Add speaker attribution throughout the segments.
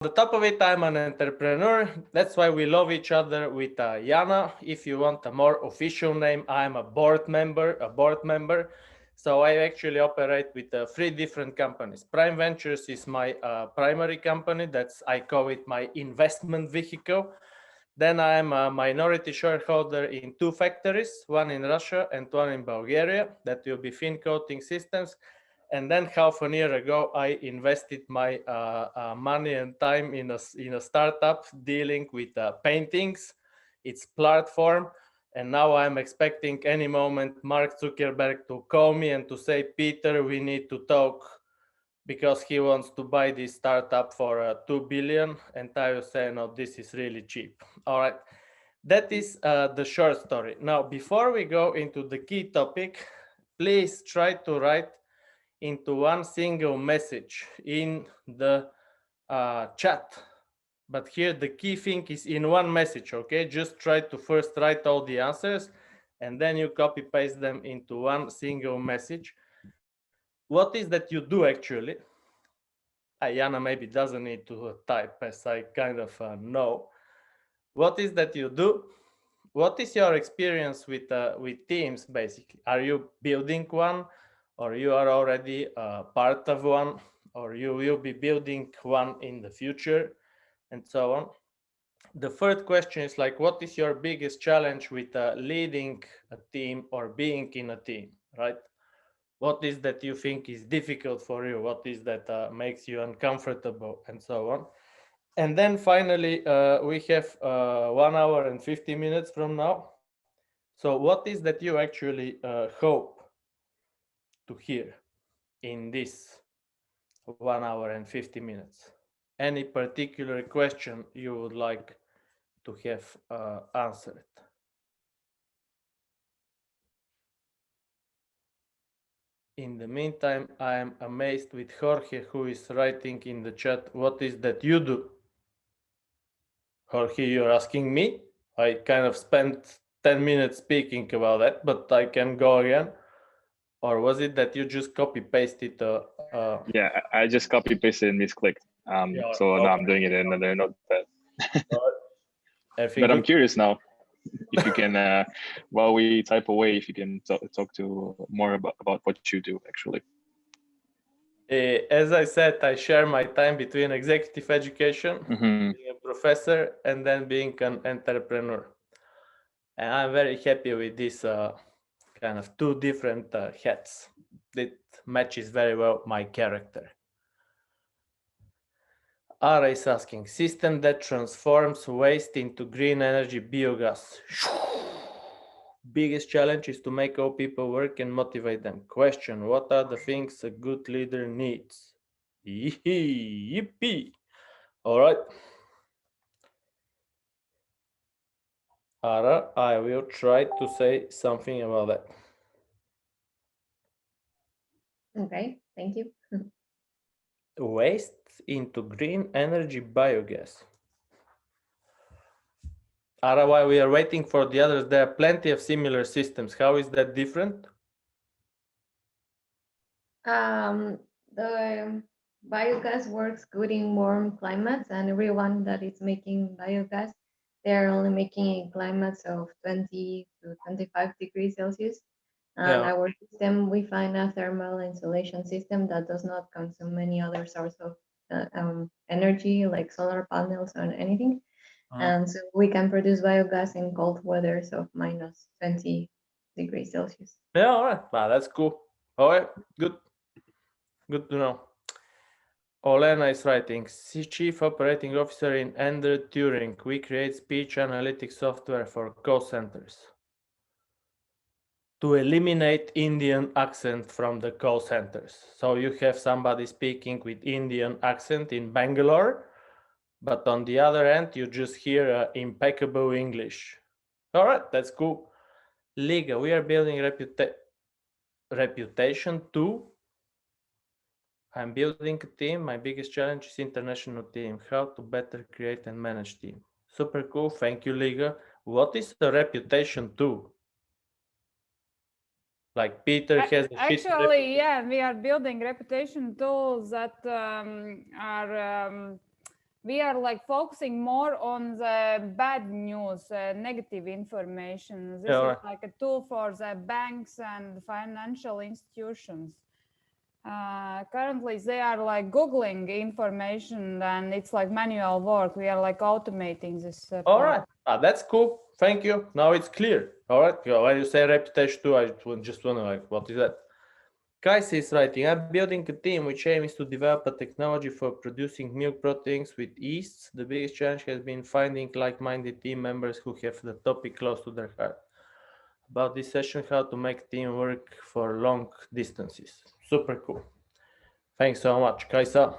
Speaker 1: the top of it, I'm an entrepreneur. That's why we love each other with Jana. If you want a more official name, I'm a board member. So I actually operate with three different companies. Prime Ventures is my primary company. I call it my investment vehicle. Then I'm a minority shareholder in two factories, one in Russia and one in Bulgaria, that will be fin coating systems. And then half a year ago, I invested my money and time in a startup dealing with paintings, its platform. And now I'm expecting any moment Mark Zuckerberg to call me and to say, Peter, we need to talk because he wants to buy this startup for 2 billion. And I will say, no, this is really cheap. All right. That is the short story. Now, before we go into the key topic, please try to write into one single message in the chat. But here the key thing is in one message, okay? Just try to first write all the answers and then you copy paste them into one single message. What is that you do actually? Ayana maybe doesn't need to type, as I kind of know. What is that you do? What is your experience with teams, basically? Are you building one, or you are already part of one, or you will be building one in the future, and so on? The third question is like, what is your biggest challenge with leading a team or being in a team, right? What is that you think is difficult for you? What is that makes you uncomfortable, and so on? And then finally, we have 1 hour and 50 minutes from now. So what is that you actually hope to hear in this 1 hour and 50 minutes? Any particular question you would like to have answered? In the meantime, I am amazed with Jorge, who is writing in the chat, what is that you do? Jorge, you're asking me? I kind of spent 10 minutes speaking about that, but I can go again. Or was it that you just copy pasted?
Speaker 2: Yeah, I just copy pasted and misclicked.
Speaker 1: Yeah,
Speaker 2: so
Speaker 1: okay.
Speaker 2: now I'm doing it in another notepad.
Speaker 1: Everything
Speaker 2: But I'm
Speaker 1: good?
Speaker 2: curious now if you can, while we type away, if you can talk to more about what you do actually.
Speaker 1: As I said, I share my time between executive education,
Speaker 2: Mm-hmm.
Speaker 1: being a professor, and then being an entrepreneur. And I'm very happy with this kind of two different hats. It matches very well my character. Ara is asking, system that transforms waste into green energy biogas. Biggest challenge is to make all people work and motivate them. Question, what are the things a good leader needs? Yippee! All right. Ara, I will try to say something about that.
Speaker 3: Okay, thank you.
Speaker 1: Waste into green energy biogas. Ara, while we are waiting for the others, there are plenty of similar systems. How is that different?
Speaker 3: The biogas works good in warm climates, and everyone that is making biogas, they're only making in climates of 20 to 25 degrees Celsius. And
Speaker 1: Yeah.
Speaker 3: our system, we find a thermal insulation system that does not consume any other source of energy like solar panels or anything. And so we can produce biogas in cold weathers of minus 20 degrees Celsius.
Speaker 1: Yeah, all right. Wow, that's cool. All right, good. Good to know. Olena is writing, Chief Operating Officer in Ender Turing. We create speech analytics software for call centers to eliminate Indian accent from the call centers. So you have somebody speaking with Indian accent in Bangalore, but on the other end, you just hear impeccable English. All right, that's cool. Liga, we are building reputation too. I'm building a team. My biggest challenge is international team. How to better create and manage team. Super cool. Thank you, Liga. What is the reputation too? Like Peter has a
Speaker 4: actually, yeah, we are building reputation tools that are We are like focusing more on the bad news, negative information.
Speaker 1: Yeah,
Speaker 4: This
Speaker 1: all
Speaker 4: is
Speaker 1: right.
Speaker 4: like a tool for the banks and financial institutions. Currently, they are like Googling information and it's like manual work. We are like automating this
Speaker 1: All
Speaker 4: part.
Speaker 1: right. That's cool. Thank you. Now it's clear. All right. Yeah, when you say reputation too, I just wonder like, what is that? Kaisi is writing, I'm building a team which aims to develop a technology for producing milk proteins with yeast. The biggest challenge has been finding like-minded team members who have the topic close to their heart. About this session, how to make team work for long distances. Super cool. Thanks so much, Kaisa.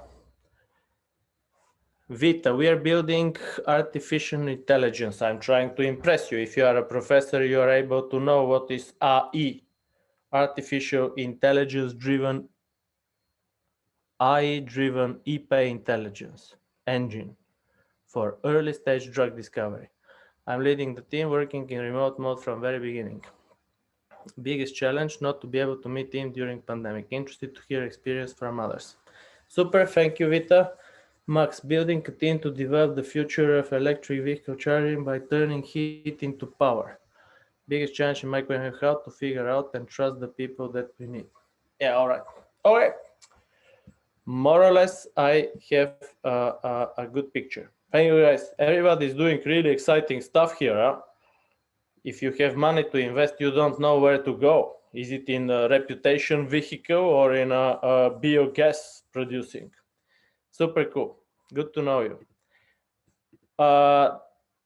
Speaker 1: Vita, we are building artificial intelligence. I'm trying to impress you. If you are a professor, you are able to know what is AI, artificial intelligence driven AI-driven EP intelligence engine for early-stage drug discovery. I'm leading the team working in remote mode from very beginning. Biggest challenge not to be able to meet team during pandemic. Interested to hear experience from others. Super, thank you, Vita. Max, building a team to develop the future of electric vehicle charging by turning heat into power. Biggest challenge in my career, how to figure out and trust the people that we need. Yeah, all right. Okay. More or less, I have a good picture. Thank you guys. Everybody is doing really exciting stuff here. Huh? If you have money to invest, you don't know where to go. Is it in a reputation vehicle or in a biogas producing? Super cool. Good to know you. Uh,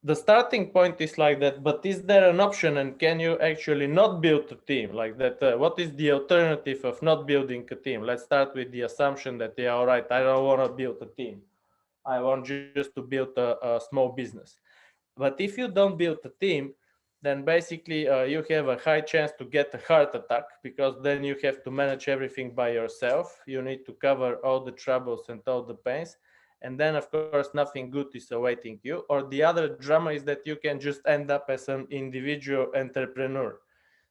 Speaker 1: the starting point is like that, but is there an option and can you actually not build a team like that? What is the alternative of not building a team? Let's start with the assumption that, yeah, all right, I don't want to build a team. I want just to build a small business. But if you don't build a team, then basically you have a high chance to get a heart attack because then you have to manage everything by yourself. You need to cover all the troubles and all the pains. And then, of course, nothing good is awaiting you. Or the other drama is that you can just end up as an individual entrepreneur.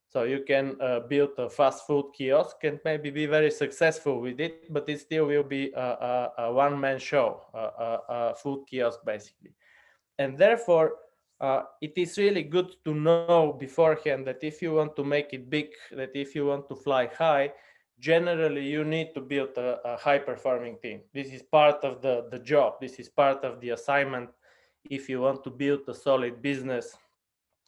Speaker 1: So you can build a fast food kiosk and maybe be very successful with it, but it still will be a one-man show, a food kiosk basically. And therefore, it is really good to know beforehand that if you want to make it big, that if you want to fly high, generally you need to build a high performing team. This is part of the job. This is part of the assignment. If you want to build a solid business,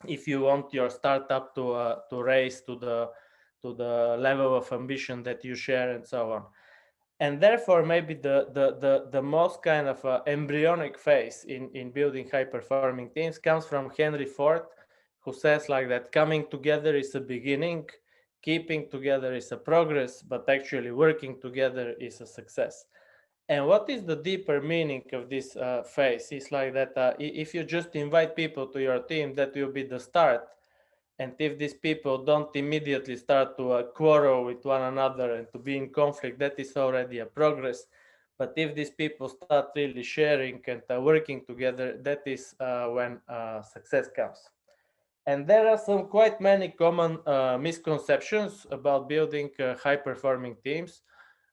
Speaker 1: if you want your startup to raise to the level of ambition that you share and so on. And therefore maybe the most kind of embryonic phase in building high performing teams comes from Henry Ford, who says like that coming together is a beginning, keeping together is a progress, but actually working together is a success. And what is the deeper meaning of this phase? It's like that if you just invite people to your team, that will be the start. And if these people don't immediately start to quarrel with one another and to be in conflict, that is already a progress. But if these people start really sharing and working together, that is when success comes. And there are some quite many common misconceptions about building high performing teams.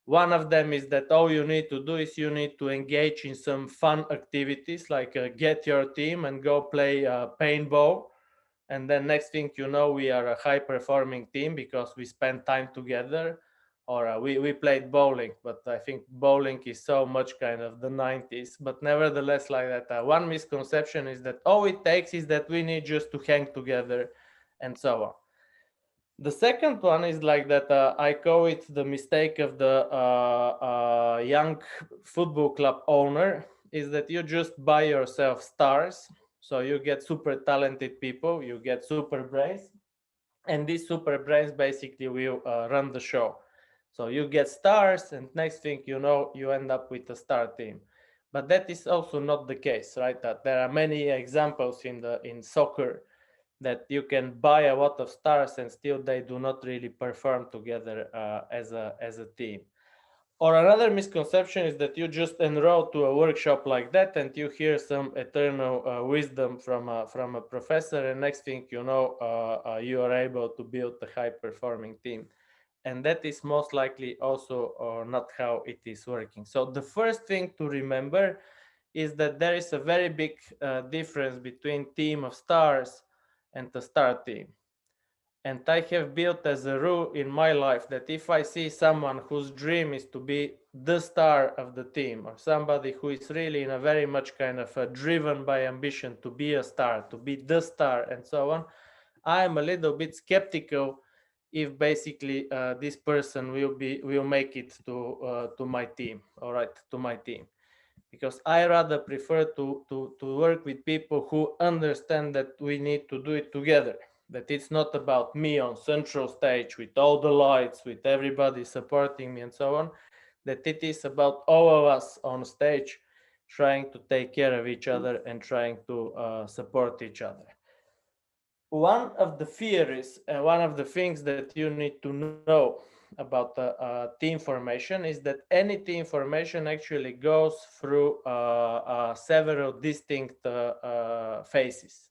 Speaker 1: One of them is that all you need to do is you need to engage in some fun activities like get your team and go play paintball. And then next thing you know, we are a high performing team because we spend time together. Or we played bowling, but I think bowling is so much kind of the 90s. But nevertheless, like that, one misconception is that all it takes is that we need just to hang together and so on. The second one is like that I call it the mistake of the young football club owner, is that you just buy yourself stars. So you get super talented people, you get super brains, and these super brains basically will run the show. So you get stars, and next thing you know, you end up with a star team. But that is also not the case, right? That there are many examples in soccer that you can buy a lot of stars and still they do not really perform together as a team. Or another misconception is that you just enroll to a workshop like that and you hear some eternal wisdom from a professor, and next thing you know, you are able to build a high performing team. And that is most likely also not how it is working. So the first thing to remember is that there is a very big difference between team of stars and the star team. And I have built as a rule in my life that if I see someone whose dream is to be the star of the team, or somebody who is really in a very much kind of driven by ambition to be a star, to be the star, and so on, I am a little bit skeptical if basically this person will make it to my team, all right, to my team, because I rather prefer to work with people who understand that we need to do it together, that it's not about me on central stage with all the lights, with everybody supporting me and so on, that it is about all of us on stage trying to take care of each other and trying to support each other. One of the theories and one of the things that you need to know about team formation is that any team formation actually goes through several distinct phases.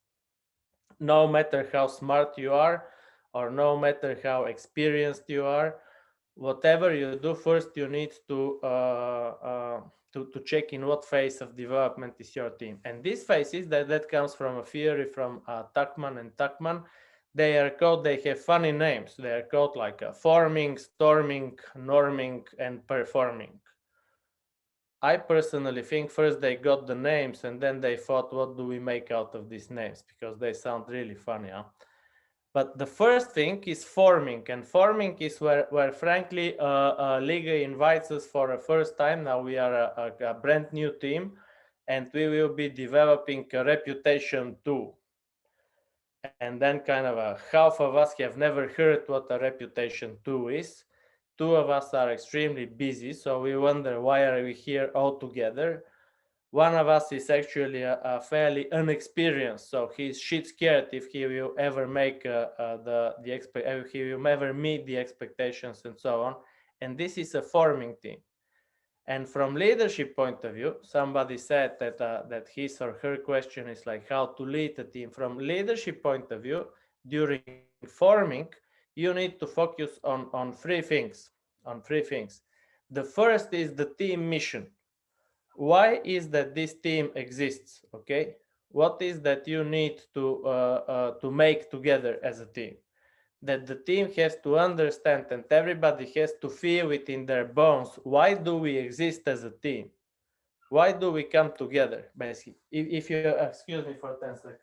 Speaker 1: No matter how smart you are, or no matter how experienced you are, whatever you do, first you need to check in what phase of development is your team. And these phases, that comes from a theory from Tuckman and Tuckman. They have funny names. They are called like forming, storming, norming, and performing. I personally think first they got the names and then they thought, what do we make out of these names? Because they sound really funny, huh? But the first thing is forming, and forming is where frankly, Liga invites us for the first time. Now we are a brand new team, and we will be developing a reputation too. And then kind of half of us have never heard what a reputation 2 is. Two of us are extremely busy, so we wonder why are we here all together. One of us is actually a fairly inexperienced, so he's shit scared if he will ever make if he will ever meet the expectations and so on. And this is a forming team. And from leadership point of view, somebody said that his or her question is like how to lead a team. From leadership point of view, during forming, you need to focus on three things. The first is the team mission. Why is that this team exists? Okay, what is that you need to make together as a team? That the team has to understand and everybody has to feel it in their bones. Why do we exist as a team? Why do we come together? Basically, if you excuse me for 10 seconds.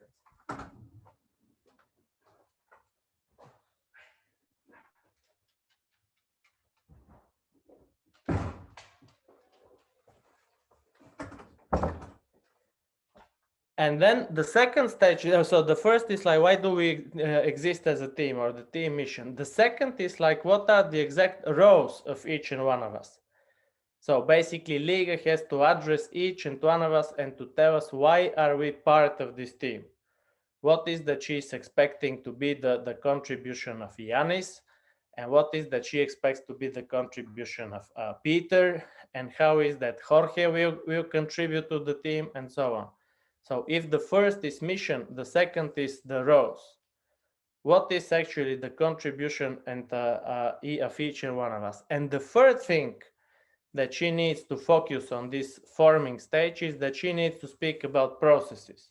Speaker 1: And then the second stage, so the first is like, why do we exist as a team, or the team mission? The second is like, what are the exact roles of each and one of us? So basically, Liga has to address each and one of us and to tell us why are we part of this team? What is that she's expecting to be the contribution of Yanis? And what is that she expects to be the contribution of Peter? And how is that Jorge will contribute to the team, and so on. So if the first is mission, the second is the roles. What is actually the contribution and of each and one of us? And the third thing that she needs to focus on this forming stage is that she needs to speak about processes.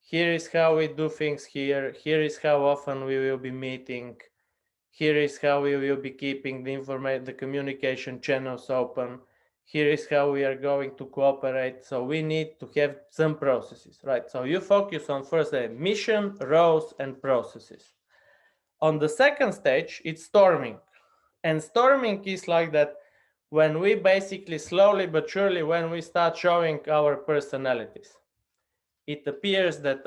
Speaker 1: Here is how we do things here. Here is how often we will be meeting. Here is how we will be keeping the communication channels open. Here is how we are going to cooperate. So we need to have some processes, right? So you focus on first mission, roles, and processes. On the second stage, it's storming. And storming is like that when we basically slowly but surely, when we start showing our personalities. It appears that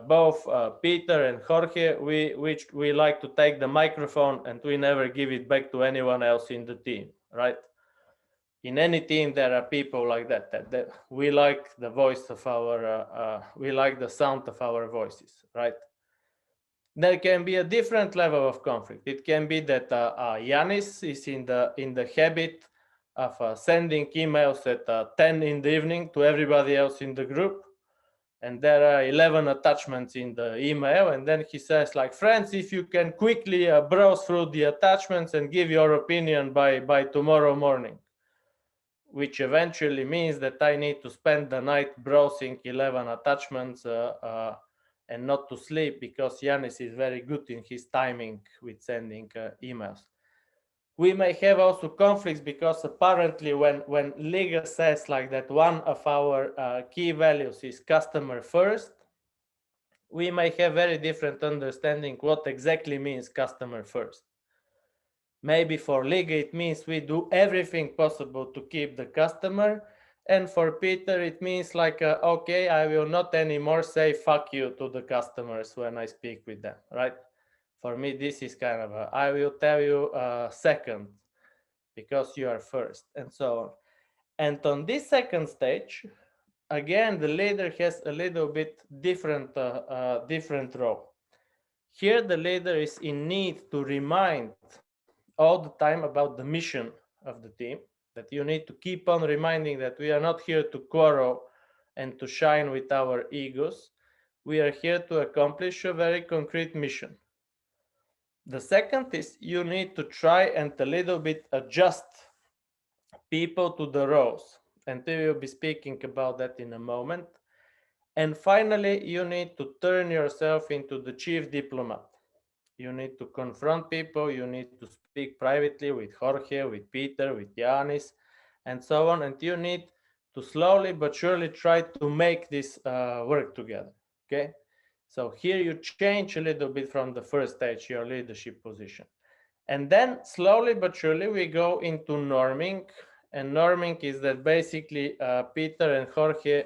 Speaker 1: both Peter and Jorge, we like to take the microphone and we never give it back to anyone else in the team, right? In any team, there are people like that we like the voice of we like the sound of our voices, right? There can be a different level of conflict. It can be that Yanis is in the habit of sending emails at 10 in the evening to everybody else in the group, and there are 11 attachments in the email, and then he says like, friends, if you can quickly browse through the attachments and give your opinion by tomorrow morning. which eventually means that I need to spend the night browsing 11 attachments and not to sleep, because Yanis is very good in his timing with sending emails. We may have also conflicts because apparently when Liga says like that one of our key values is customer first, we may have very different understanding what exactly means customer first. Maybe for Liga it means we do everything possible to keep the customer, and for Peter it means like okay, I will not anymore say fuck you to the customers when I speak with them, right? For me this is kind of I will tell you second because you are first, and so on. And on this second stage, again the leader has a little bit different role. Here the leader is in need to remind all the time about the mission of the team, that you need to keep on reminding that we are not here to quarrel and to shine with our egos. We are here to accomplish a very concrete mission. The second is you need to try and a little bit adjust people to the roles, and we will be speaking about that in a moment. And finally, you need to turn yourself into the chief diplomat. You need to confront people, you need to speak privately with Jorge, with Peter, with Yanis, and so on. And you need to slowly but surely try to make this work together, okay? So here you change a little bit from the first stage, your leadership position. And then slowly but surely we go into norming. And norming is that basically Peter and Jorge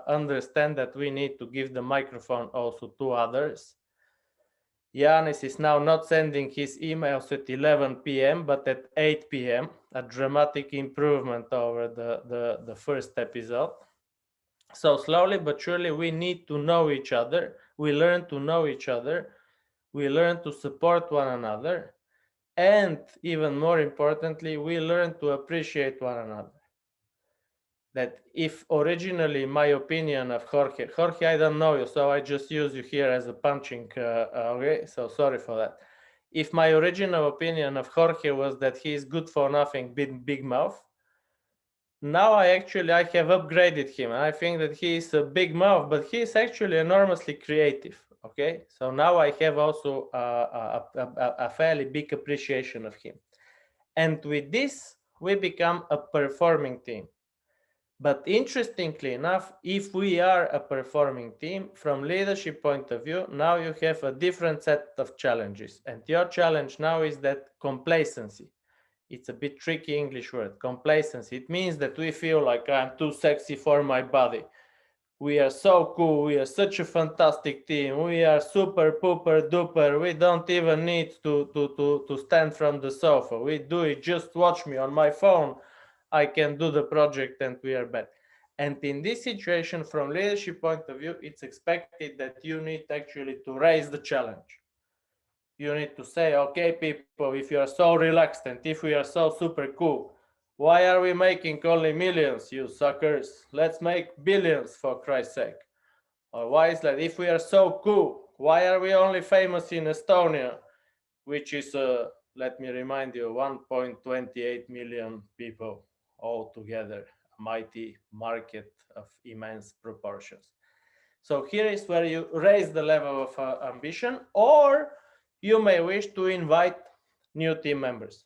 Speaker 1: understand that we need to give the microphone also to others. Yanis is now not sending his emails at 11 p.m. but at 8 p.m. A dramatic improvement over the first episode. So slowly but surely we need to know each other. We learn to know each other. We learn to support one another. And even more importantly, we learn to appreciate one another. That if originally my opinion of Jorge, I don't know you, so I just use you here as a punching, okay, so sorry for that. If my original opinion of Jorge was that he is good for nothing, big mouth, now I have upgraded him. I think that he is a big mouth, but he is actually enormously creative, okay? So now I have also a fairly big appreciation of him. And with this, we become a performing team. But interestingly enough, if we are a performing team, from leadership point of view, now you have a different set of challenges. And your challenge now is that complacency. It's a bit tricky English word, complacency. It means that we feel like I'm too sexy for my body. We are so cool. We are such a fantastic team. We are super pooper duper. We don't even need to stand from the sofa. We do it. Just watch me on my phone. I can do the project and we are back. And in this situation, from leadership point of view, it's expected that you need actually to raise the challenge. You need to say, okay, people, if you are so relaxed and if we are so super cool, why are we making only millions, you suckers? Let's make billions, for Christ's sake. Or why is that? If we are so cool, why are we only famous in Estonia, which is, let me remind you, 1.28 million people altogether, a mighty market of immense proportions. So here is where you raise the level of ambition, or you may wish to invite new team members.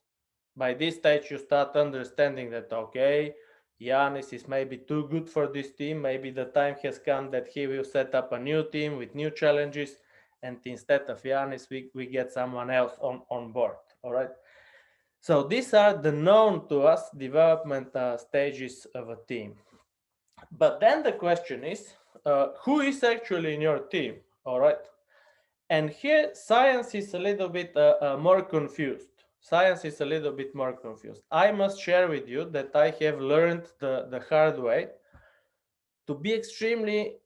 Speaker 1: By this stage, you start understanding that, okay, Yanis is maybe too good for this team. Maybe the time has come that he will set up a new team with new challenges. And instead of Yanis, we get someone else on board. All right. So these are the known to us development stages of a team. But then the question is, who is actually in your team? All right. And here science is a little bit more confused. Science is a little bit more confused. I must share with you that I have learned the hard way to be extremely,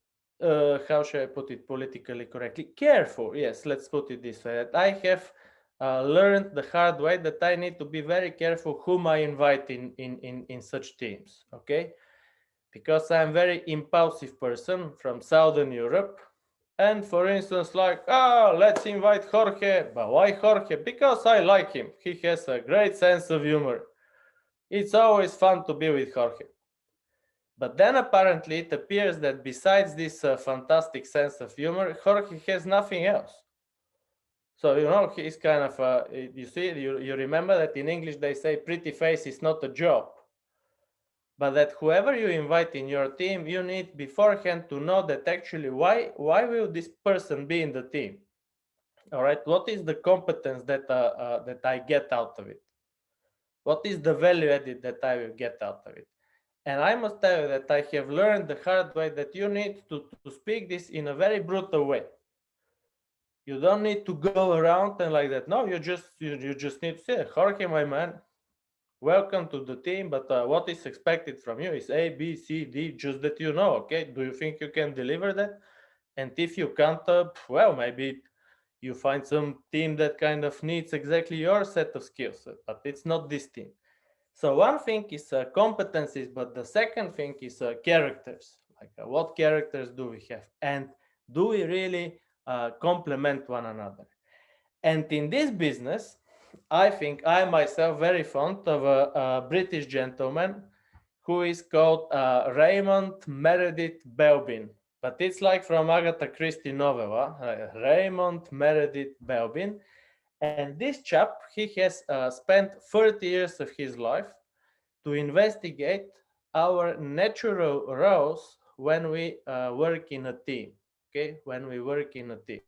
Speaker 1: how should I put it politically correctly? Careful. Yes, let's put it this way. That I have learned the hard way that I need to be very careful whom I invite in such teams. Okay. Because I'm a very impulsive person from Southern Europe. And for instance, like, let's invite Jorge. But why Jorge? Because I like him. He has a great sense of humor. It's always fun to be with Jorge. But then apparently it appears that besides this fantastic sense of humor, Jorge has nothing else. So, he's kind of, you see, you remember that in English they say pretty face is not a job. But that whoever you invite in your team, you need beforehand to know that actually why will this person be in the team? All right, what is the competence that I get out of it? What is the value added that I will get out of it? And I must tell you that I have learned the hard way that you need to speak this in a very brutal way. You don't need to go around and like that. No, you just need to say, Jorge, my man, welcome to the team, but what is expected from you is A, B, C, D, just that you know, okay? Do you think you can deliver that? And if you can't, well, maybe you find some team that kind of needs exactly your set of skills, but it's not this team. So one thing is competencies, but the second thing is characters. Like what characters do we have? And do we really complement one another? And in this business, I think I myself very fond of a British gentleman who is called Raymond Meredith Belbin. But it's like from Agatha Christie novel, Raymond Meredith Belbin. And this chap, he has spent 30 years of his life to investigate our natural roles when we work in a team, okay? When we work in a team.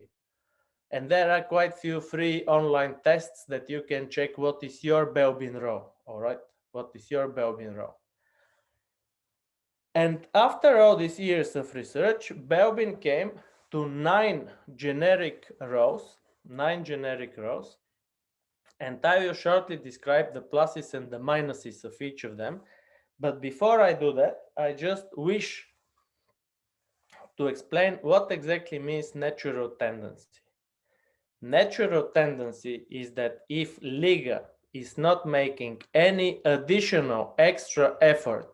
Speaker 1: And there are quite few free online tests that you can check what is your Belbin role, all right? What is your Belbin role? And after all these years of research, Belbin came to 9 generic roles, and I will shortly describe the pluses and the minuses of each of them. But before I do that, I just wish to explain what exactly means natural tendency. Natural tendency is that if Liga is not making any additional extra effort,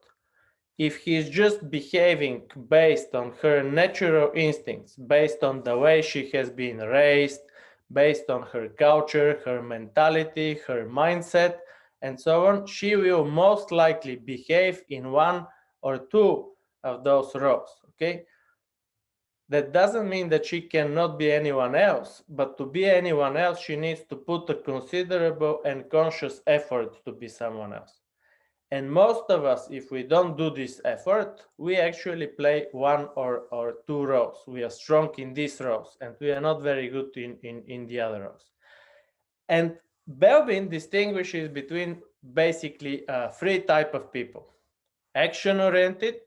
Speaker 1: if he's just behaving based on her natural instincts, based on the way she has been raised, based on her culture, her mentality, her mindset, and so on, she will most likely behave in one or two of those roles, okay? That doesn't mean that she cannot be anyone else, but to be anyone else, she needs to put a considerable and conscious effort to be someone else. And most of us, if we don't do this effort, we actually play one or two roles. We are strong in these roles, and we are not very good in the other roles. And Belbin distinguishes between basically three types of people. Action-oriented,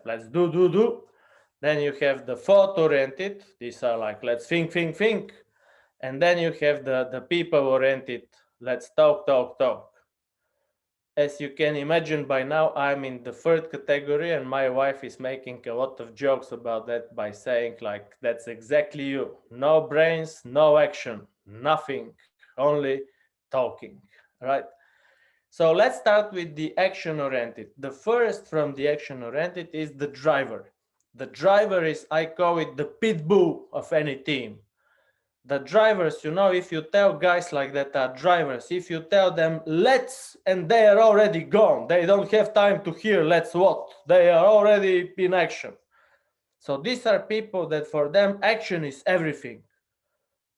Speaker 1: let's do. Then you have the thought-oriented. These are like, let's think. And then you have the people-oriented. Let's talk. As you can imagine by now, I'm in the third category, and my wife is making a lot of jokes about that by saying like, that's exactly you. No brains, no action, nothing, only talking, right? So let's start with the action-oriented. The first from the action-oriented is the driver. The driver is, I call it the pit bull of any team. The drivers, if you tell guys like that are drivers, if you tell them let's, and they are already gone, they don't have time to hear let's what, they are already in action. So these are people that for them action is everything.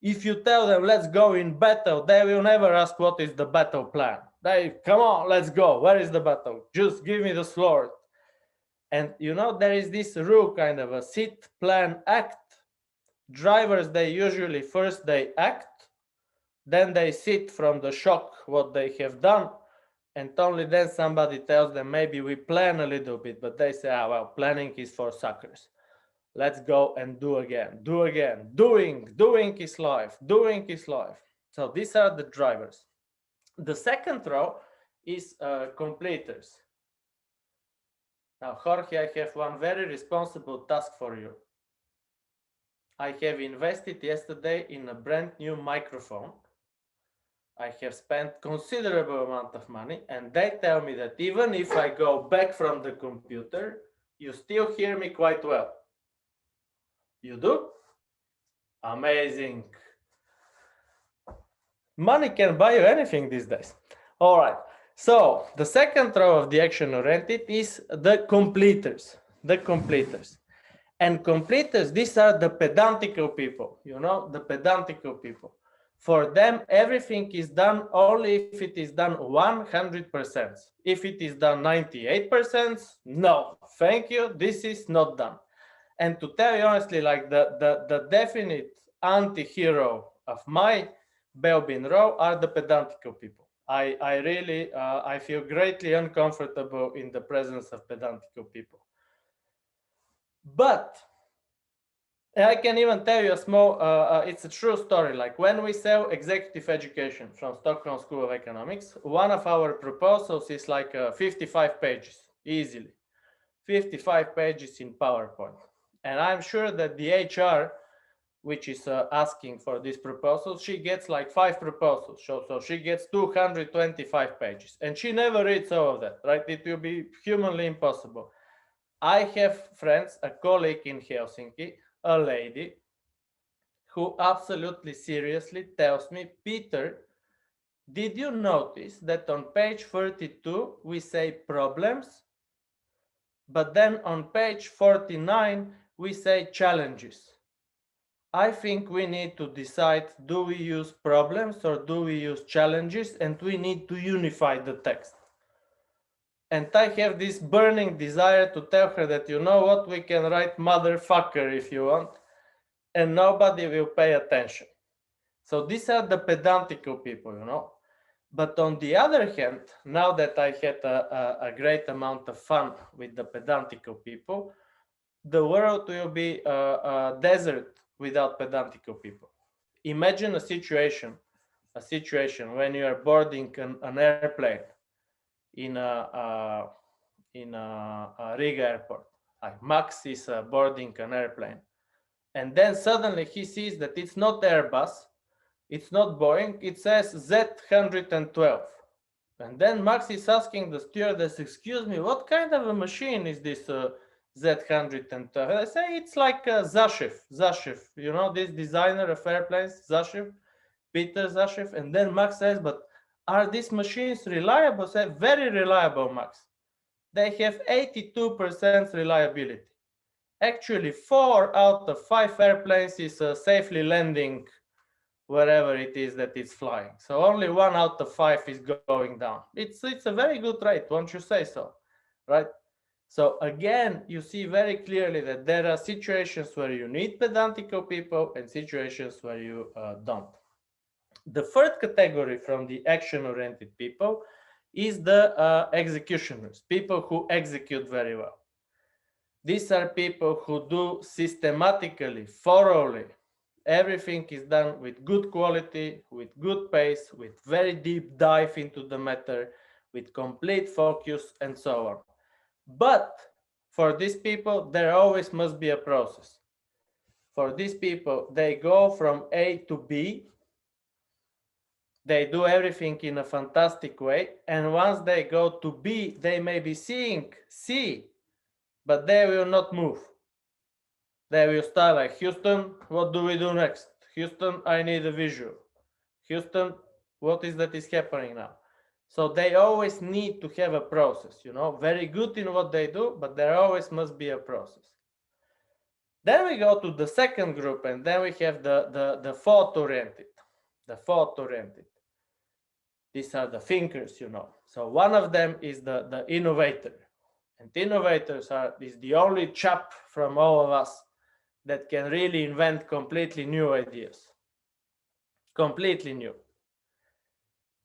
Speaker 1: If you tell them let's go in battle, they will never ask what is the battle plan. They, come on, let's go, where is the battle? Just give me the sword. And there is this rule, kind of a sit, plan, act. Drivers, they usually first they act, then they sit from the shock what they have done, and only then somebody tells them maybe we plan a little bit, but they say, well, planning is for suckers. Let's go and do again. Doing is life. So these are the drivers. The second row is completers. Now, Jorge, I have one very responsible task for you. I have invested yesterday in a brand new microphone. I have spent considerable amount of money, and they tell me that even if I go back from the computer, you still hear me quite well. You do? Amazing. Money can buy you anything these days. All right. So the second row of the action-oriented is the completers. The completers. And completers, these are the pedantical people, you know, the pedantical people. For them, everything is done only if it is done 100%. If it is done 98%, no, thank you, this is not done. And to tell you honestly, like the definite anti-hero of my Belbin row are the pedantical people. I really, I feel greatly uncomfortable in the presence of pedantical people. But I can even tell you a small, it's a true story. Like when we sell executive education from Stockholm School of Economics, one of our proposals is like 55 pages, easily. 55 pages in PowerPoint. And I'm sure that the HR, which is asking for this proposal, she gets like 5 proposals. So she gets 225 pages. And she never reads all of that, right? It will be humanly impossible. I have friends, a colleague in Helsinki, a lady, who absolutely seriously tells me, Peter, did you notice that on page 32 we say problems, but then on page 49 we say challenges? I think we need to decide, do we use problems or do we use challenges, and we need to unify the text. And I have this burning desire to tell her that, you know what, we can write motherfucker if you want, and nobody will pay attention. So these are the pedantical people, you know. But on the other hand, now that I had a great amount of fun with the pedantical people, the world will be a desert without pedantical people. Imagine a situation when you are boarding an airplane in a Riga airport. Like Max is boarding an airplane, and then suddenly he sees that it's not Airbus, it's not Boeing, it says Z112. And then Max is asking the stewardess, excuse me, what kind of a machine is this Z112? I say it's like Zashev, you know, this designer of airplanes, Zashev, Peter Zashev. And then Max says, but are these machines reliable? I say, very reliable, Max. They have 82% reliability. Actually, 4 out of 5 airplanes is safely landing wherever it is that it's flying. So only 1 out of 5 is going down. It's a very good rate, won't you say so, right? So again, you see very clearly that there are situations where you need pedantical people and situations where you don't. The third category from the action-oriented people is the executioners, people who execute very well. These are people who do systematically, thoroughly. Everything is done with good quality, with good pace, with very deep dive into the matter, with complete focus, and so on. But for these people, there always must be a process. For these people, they go from A to B. They do everything in a fantastic way. And once they go to B, they may be seeing C, but they will not move. They will start like, Houston, what do we do next? Houston, I need a visual. Houston, what is that is happening now? So they always need to have a process, you know, very good in what they do, but there always must be a process. Then we go to the second group, and then we have the thought-oriented. The thought-oriented. These are the thinkers, you know. So one of them is the innovator. And innovators is the only chap from all of us that can really invent completely new ideas. Completely new.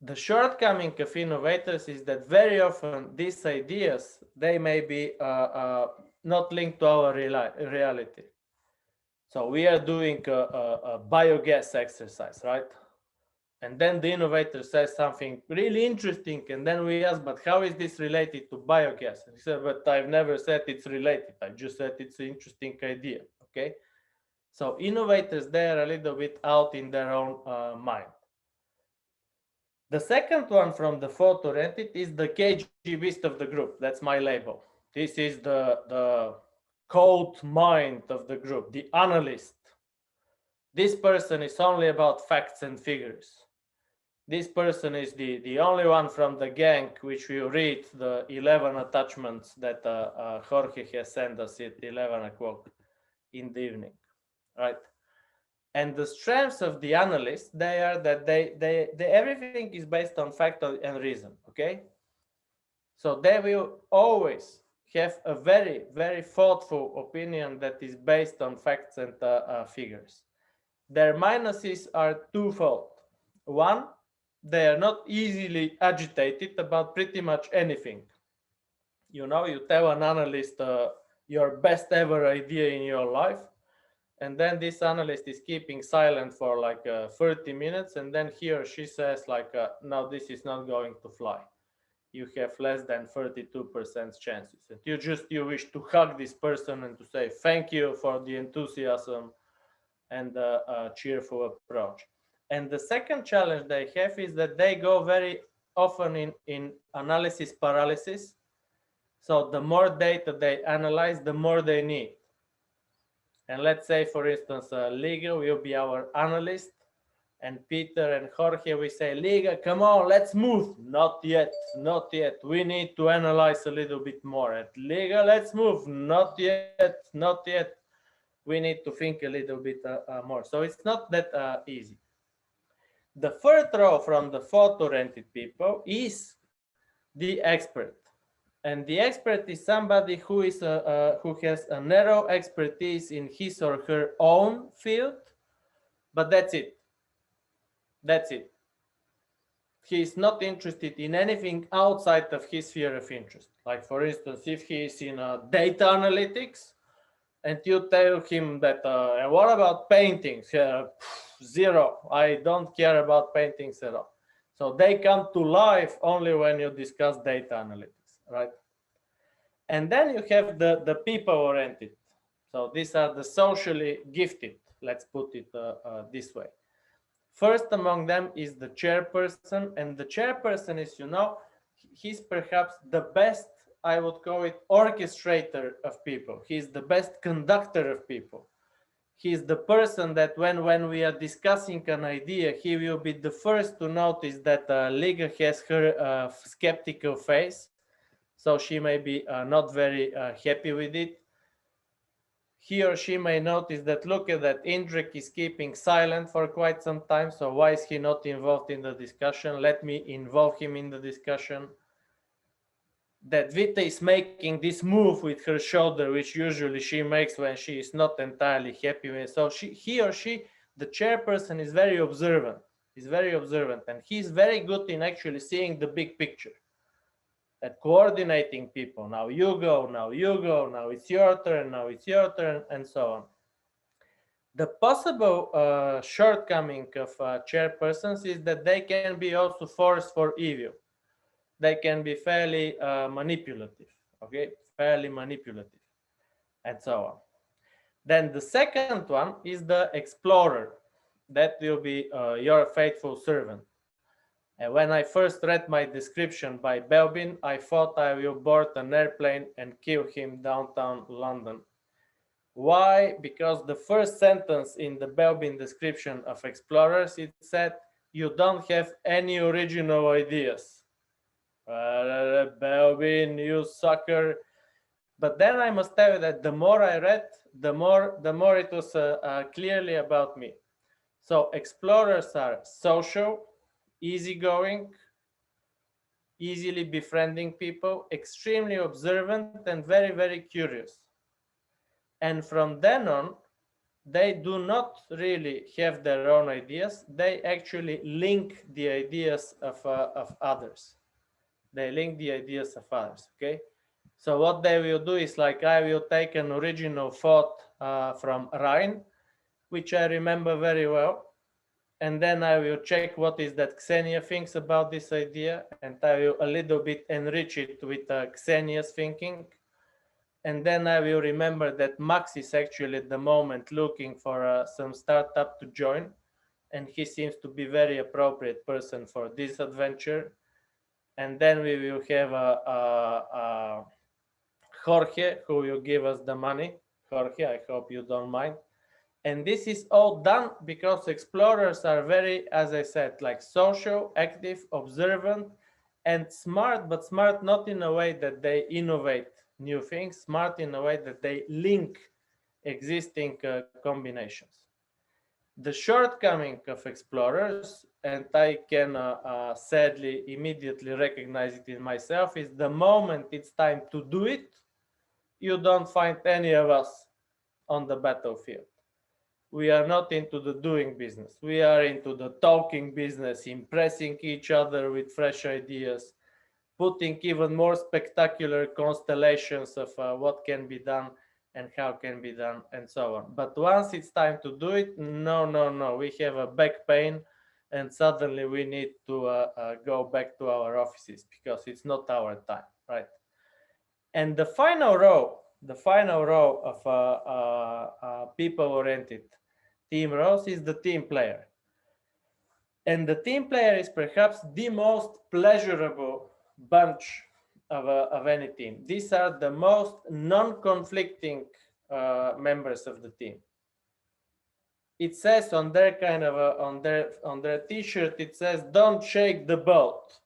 Speaker 1: The shortcoming of innovators is that very often these ideas, they may be not linked to our reality. So we are doing a biogas exercise, right? And then the innovator says something really interesting, and then we ask, but how is this related to biogas? And he said, but I've never said it's related. I just said it's an interesting idea, okay? So innovators, they're a little bit out in their own mind. The second one from the thought-oriented is the KGBist of the group. That's my label. This is the cold mind of the group, the analyst. This person is only about facts and figures. this person is the only one from the gang which will read the 11 attachments that Jorge has sent us at 11 o'clock in the evening, right? And the strengths of the analysts, they are that they everything is based on fact and reason, okay? So they will always have a very, very thoughtful opinion that is based on facts and figures. Their minuses are twofold. One, they are not easily agitated about pretty much anything. You know, you tell an analyst your best ever idea in your life, and then this analyst is keeping silent for like 30 minutes, and then he or she says like, no, this is not going to fly. You have less than 32% chances. And you wish to hug this person and to say thank you for the enthusiasm and the cheerful approach. And the second challenge they have is that they go very often in analysis paralysis. So the more data they analyze, the more they need. And let's say, for instance, Liga will be our analyst, and Peter and Jorge, we say, Liga, come on, let's move. Not yet, not yet. We need to analyze a little bit more. At Liga, let's move. Not yet, not yet. We need to think a little bit more. So it's not that easy. The third row from the thought-oriented people is the expert. And the expert is somebody who is who has a narrow expertise in his or her own field, but that's it. That's it. He is not interested in anything outside of his sphere of interest. Like, for instance, if he is in data analytics, and you tell him that, what about paintings? Zero. I don't care about paintings at all. So they come to life only when you discuss data analytics, right? And then you have the people-oriented. So these are the socially gifted, let's put it this way. First among them is the chairperson, and the chairperson is, you know, he's perhaps the best, I would call it, orchestrator of people. He's the best conductor of people. He's the person that when we are discussing an idea, he will be the first to notice that Liga has her skeptical face. So she may be not very happy with it. He or she may notice that, look at that, Indrek is keeping silent for quite some time. So why is he not involved in the discussion? Let me involve him in the discussion. That Vita is making this move with her shoulder, which usually she makes when she is not entirely happy with. So he or she, the chairperson, is very observant. He's very observant, and he's very good in actually seeing the big picture. At coordinating people. Now you go, now you go, now it's your turn, now it's your turn, and so on. The possible shortcoming of chairpersons is that they can be also force for evil. They can be fairly manipulative, okay? Fairly manipulative, and so on. Then the second one is the explorer. That will be your faithful servant. And when I first read my description by Belbin, I thought I will board an airplane and kill him downtown London. Why? Because the first sentence in the Belbin description of explorers, it said, you don't have any original ideas. Belbin, you sucker. But then I must tell you that the more I read, the more it was clearly about me. So explorers are social, easygoing, easily befriending people, extremely observant, and very, very curious. And from then on, they do not really have their own ideas. They actually link the ideas of others. They link the ideas of others, okay? So what they will do is, like, I will take an original thought from Ryan, which I remember very well, and then I will check what is that Xenia thinks about this idea, and I will a little bit enrich it with Xenia's thinking. And then I will remember that Max is actually at the moment looking for some startup to join, and he seems to be very appropriate person for this adventure. And then we will have Jorge, who will give us the money. Jorge, I hope you don't mind. And this is all done because explorers are very, as I said, like social, active, observant, and smart, but smart not in a way that they innovate new things, smart in a way that they link existing combinations. The shortcoming of explorers, and I can sadly immediately recognize it in myself, is the moment it's time to do it, you don't find any of us on the battlefield. We are not into the doing business. We are into the talking business, impressing each other with fresh ideas, putting even more spectacular constellations of what can be done and how can be done and so on. But once it's time to do it, no, no, no, we have a back pain and suddenly we need to go back to our offices because it's not our time, right? And the final row of people-oriented team roles is the team player. And the team player is perhaps the most pleasurable bunch of any team. These are the most non-conflicting members of the team. It says on their kind of on their t-shirt, it says, "Don't shake the boat."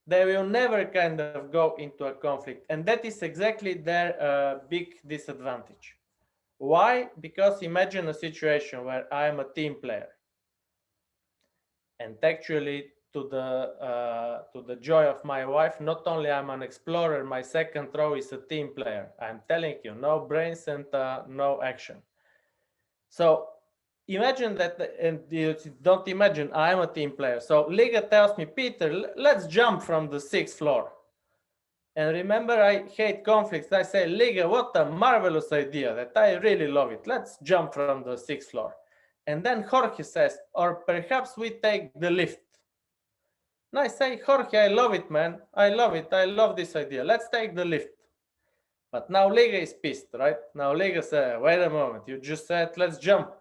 Speaker 1: They will never kind of go into a conflict, and that is exactly their big disadvantage. Why? Because imagine a situation where I am a team player, and actually, to the joy of my wife, not only I'm an explorer, my second row is a team player. I'm telling you, no brains and no action. So imagine that, and you don't imagine I'm a team player. So Liga tells me, "Peter, let's jump from the 6th floor." And remember, I hate conflicts. I say, "Liga, what a marvelous idea, that I really love it. Let's jump from the 6th floor." And then Jorge says, "Or perhaps we take the lift." And I say, "Jorge, I love it, man. I love it. I love this idea. Let's take the lift." But now Liga is pissed, right? Now Liga says, "Wait a moment. You just said, let's jump."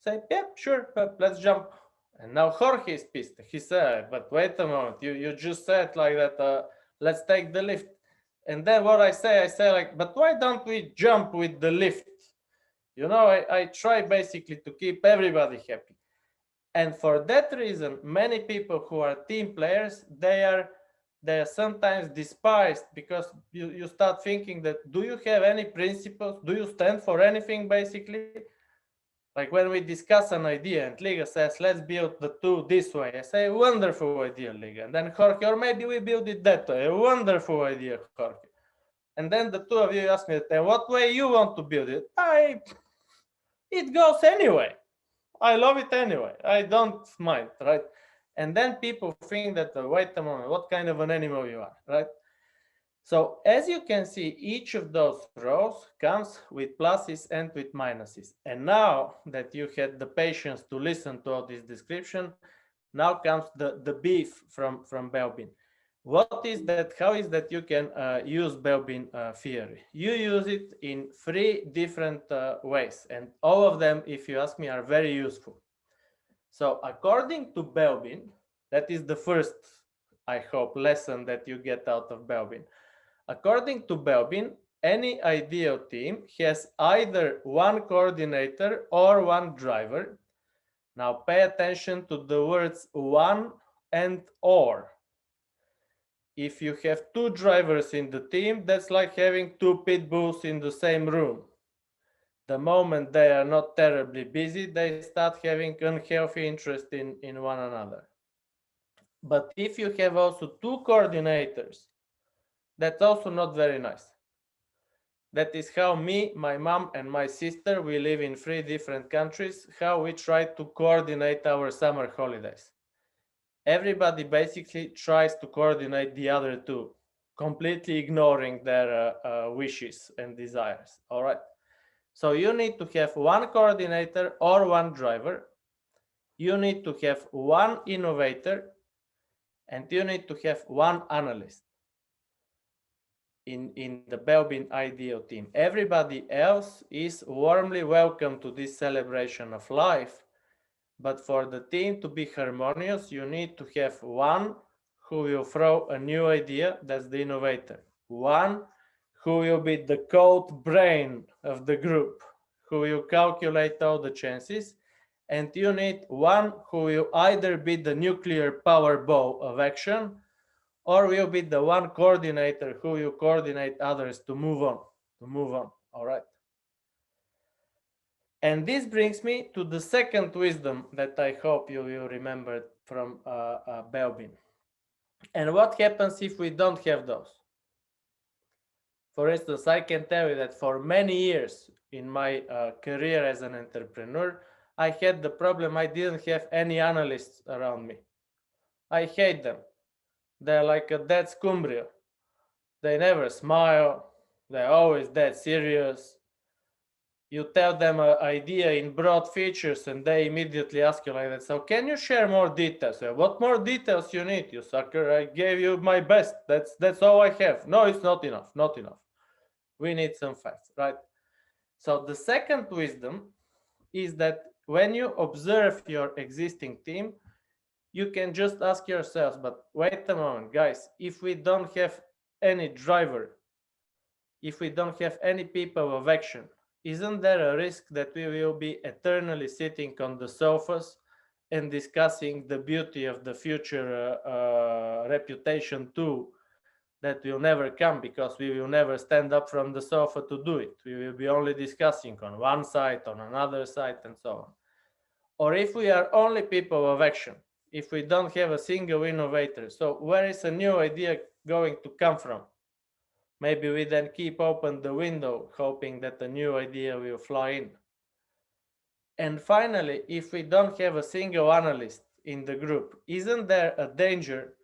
Speaker 1: Say, "Yeah, sure, but let's jump." And now Jorge is pissed. He said, "But wait a moment. You just said like that, let's take the lift." And then what I say like, "But why don't we jump with the lift?" You know, I try basically to keep everybody happy. And for that reason, many people who are team players, they are sometimes despised because you start thinking that, do you have any principles? Do you stand for anything basically? Like when we discuss an idea and Liga says, "Let's build the two this way." I say, "Wonderful idea, Liga." And then Jorge, "Or maybe we build it that way." "A wonderful idea, Jorge." And then the two of you ask me, "And what way you want to build it?" It goes anyway. I love it anyway. I don't mind, right? And then people think that, wait a moment, what kind of an animal you are, right? So as you can see, each of those rows comes with pluses and with minuses. And now that you had the patience to listen to all this description, now comes the beef from Belbin. What is that? How is that you can use Belbin theory? You use it in 3 different ways, and all of them, if you ask me, are very useful. So according to Belbin, that is the first, I hope, lesson that you get out of Belbin. According to Belbin, any ideal team has either one coordinator or one driver. Now pay attention to the words "one" and "or." If you have 2 drivers in the team, that's like having 2 pit bulls in the same room. The moment they are not terribly busy, they start having unhealthy interest in one another. But if you have also 2 coordinators, that's also not very nice. That is how me, my mom, and my sister, we live in 3 different countries, how we try to coordinate our summer holidays. Everybody basically tries to coordinate the other 2, completely ignoring their wishes and desires. All right. So you need to have one coordinator or one driver. You need to have one innovator, and you need to have one analyst in the Belbin IDEO team. Everybody else is warmly welcome to this celebration of life. But for the team to be harmonious, you need to have one who will throw a new idea, that's the innovator. One who will be the code brain of the group, who will calculate all the chances, and you need one who will either be the nuclear power bow of action, or will be the one coordinator who will coordinate others to move on. All right. And this brings me to the second wisdom that I hope you will remember from Belbin. And what happens if we don't have those? For instance, I can tell you that for many years in my career as an entrepreneur, I had the problem I didn't have any analysts around me. I hate them. They're like a dead scumbria. They never smile. They're always dead serious. You tell them an idea in broad features and they immediately ask you like that. So can you share more details? What more details you need, you sucker? I gave you my best. That's all I have. No, it's not enough. Not enough. We need some facts, right? So the second wisdom is that when you observe your existing team, you can just ask yourselves, but wait a moment, guys, if we don't have any driver, if we don't have any people of action, isn't there a risk that we will be eternally sitting on the sofas and discussing the beauty of the future reputation too that will never come because we will never stand up from the sofa to do it? We will be only discussing on one side, on another side, and so on. Or if we are only people of action, if we don't have a single innovator, so where is a new idea going to come from? Maybe we then keep open the window, hoping that a new idea will fly in. And finally, if we don't have a single analyst in the group, isn't there a danger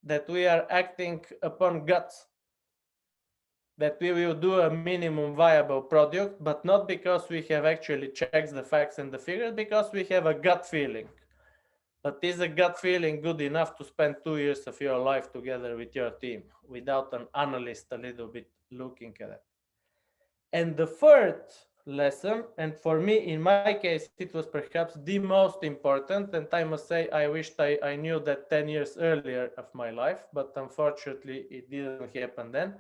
Speaker 1: that we are acting upon guts? That we will do a minimum viable product, but not because we have actually checked the facts and the figures, because we have a gut feeling. But is a gut feeling good enough to spend 2 years of your life together with your team without an analyst a little bit looking at it? And the third lesson, and for me, in my case, it was perhaps the most important, and I must say, I wished I knew that 10 years earlier of my life, but unfortunately, it didn't happen then.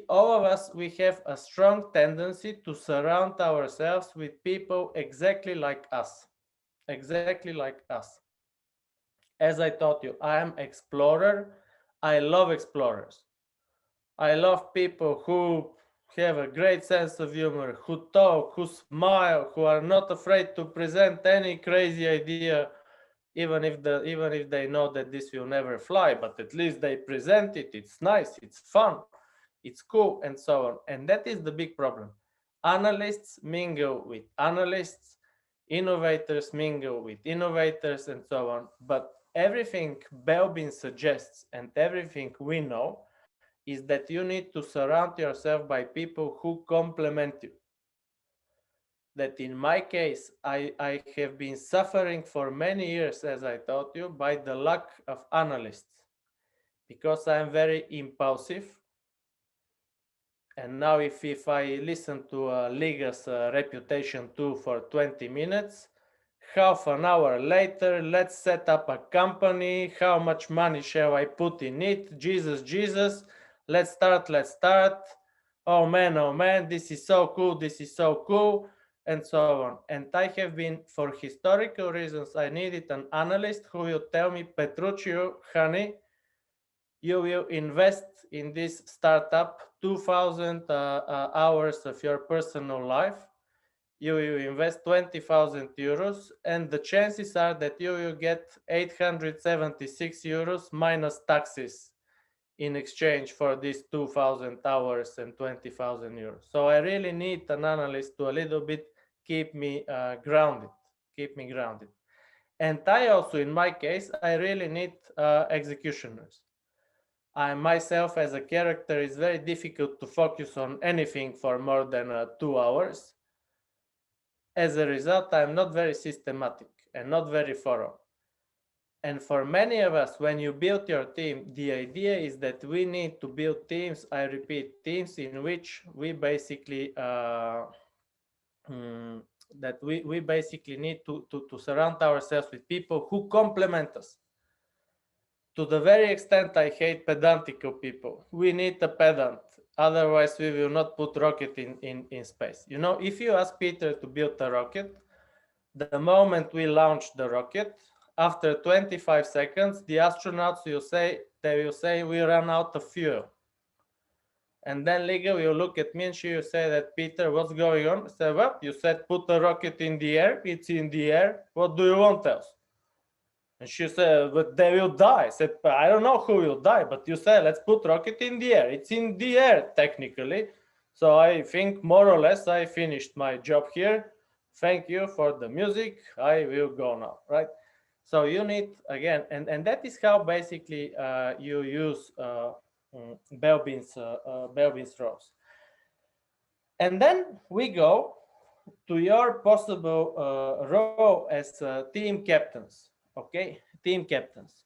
Speaker 1: All of us, we have a strong tendency to surround ourselves with people exactly like us. Exactly like us. As I taught you, I am explorer. I love explorers. I love people who have a great sense of humor, who talk, who smile, who are not afraid to present any crazy idea, even if they know that this will never fly, but at least they present it. It's nice, it's fun, it's cool, and so on. And that is the big problem. Analysts mingle with analysts, innovators mingle with innovators, and so on. But everything Belbin suggests and everything we know is that you need to surround yourself by people who complement you. That in my case, I have been suffering for many years, as I told you, by the lack of analysts, because I'm very impulsive. And now if I listen to Liga's reputation too for 20 minutes, half an hour later, let's set up a company. How much money shall I put in it? Jesus, let's start. Oh man, this is so cool, and so on. And I have been, for historical reasons, I needed an analyst who will tell me, Petruccio, honey, you will invest in this startup 2,000 hours of your personal life. You will invest 20,000 euros, and the chances are that you will get 876 euros minus taxes in exchange for these 2,000 hours and 20,000 euros. So I really need an analyst to a little bit keep me grounded. And I also, in my case, I really need executioners. I myself as a character, is very difficult to focus on anything for more than 2 hours. As a result, I'm not very systematic and not very thorough. And for many of us, when you build your team, the idea is that we need to build teams, I repeat, teams in which we basically that we basically need to surround ourselves with people who complement us. To the very extent I hate pedantical people. We need a pedant. Otherwise, we will not put rocket in space. You know, if you ask Peter to build a rocket, the moment we launch the rocket, after 25 seconds, the astronauts will say, we ran out of fuel. And then Liga will look at me and she will say that, Peter, what's going on? I say, well, you said put the rocket in the air. It's in the air. What do you want else? And she said, but they will die. I said, I don't know who will die, but you said, let's put rocket in the air. It's in the air, technically. So I think more or less I finished my job here. Thank you for the music. I will go now, right? So you need, again, and that is how basically you use Belbin's rows. And then we go to your possible role as team captains, okay? Team captains.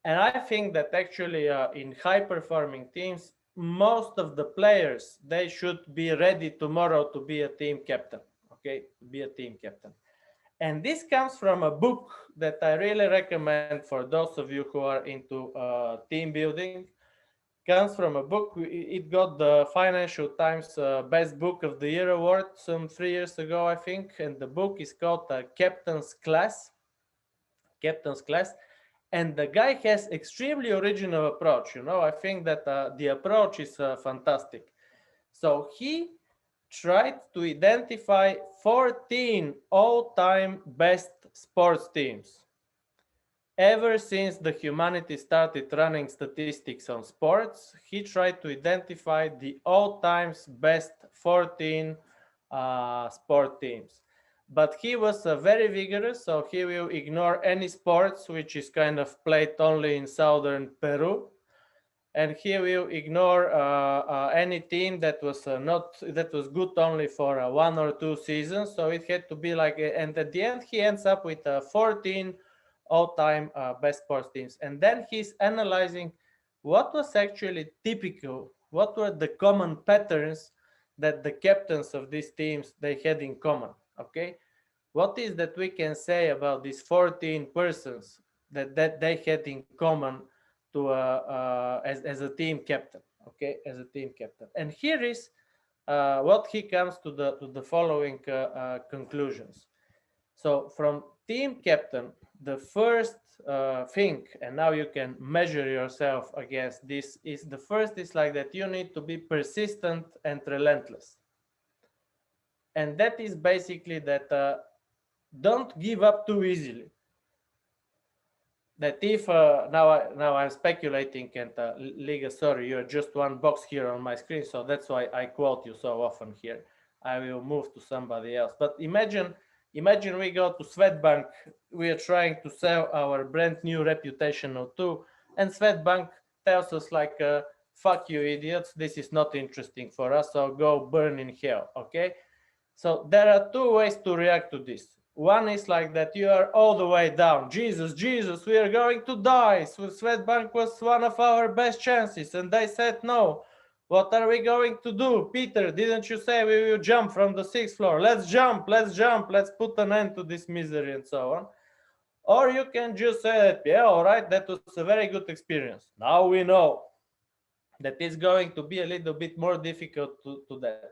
Speaker 1: And I think that actually in high performing teams, most of the players, they should be ready tomorrow to be a team captain, okay? To be a team captain. And this comes from a book that I really recommend for those of you who are into team building. Comes from a book. It got the Financial Times Best Book of the Year award some 3 years ago, I think. And the book is called Captain's Class. Captain's Class. And the guy has extremely original approach. You know, I think that the approach is fantastic. So he tried to identify 14 all-time best sports teams. Ever since the humanity started running statistics on sports, he tried to identify the all-time best 14 sport teams. But he was very vigorous, so he will ignore any sports which is kind of played only in southern Peru, and he will ignore any team that was good only for 1 or 2 seasons. So it had to be like, and at the end he ends up with 14 all-time best sports teams. And then he's analyzing what was actually typical, what were the common patterns that the captains of these teams they had in common. Okay, what is that we can say about these 14 persons that they had in common to as a team captain? Okay, as a team captain. And here is what he comes to the following conclusions. So from team captain, the first thing, and now you can measure yourself against this, is the first is like that you need to be persistent and relentless. And that is basically that don't give up too easily. That if now I'm speculating, and Liga, sorry, you're just one box here on my screen, so that's why I quote you so often here. I will move to somebody else. But imagine we go to Swedbank. We are trying to sell our brand new reputational tool, and Swedbank tells us like, "Fuck you, idiots! This is not interesting for us. So go burn in hell." Okay. So there are 2 ways to react to this. One is like that you are all the way down. Jesus, we are going to die. So Swedbank was one of our best chances. And they said, no. What are we going to do? Peter, didn't you say we will jump from the 6th floor? Let's jump. Let's put an end to this misery and so on. Or you can just say that, yeah, all right, that was a very good experience. Now we know that it's going to be a little bit more difficult to that.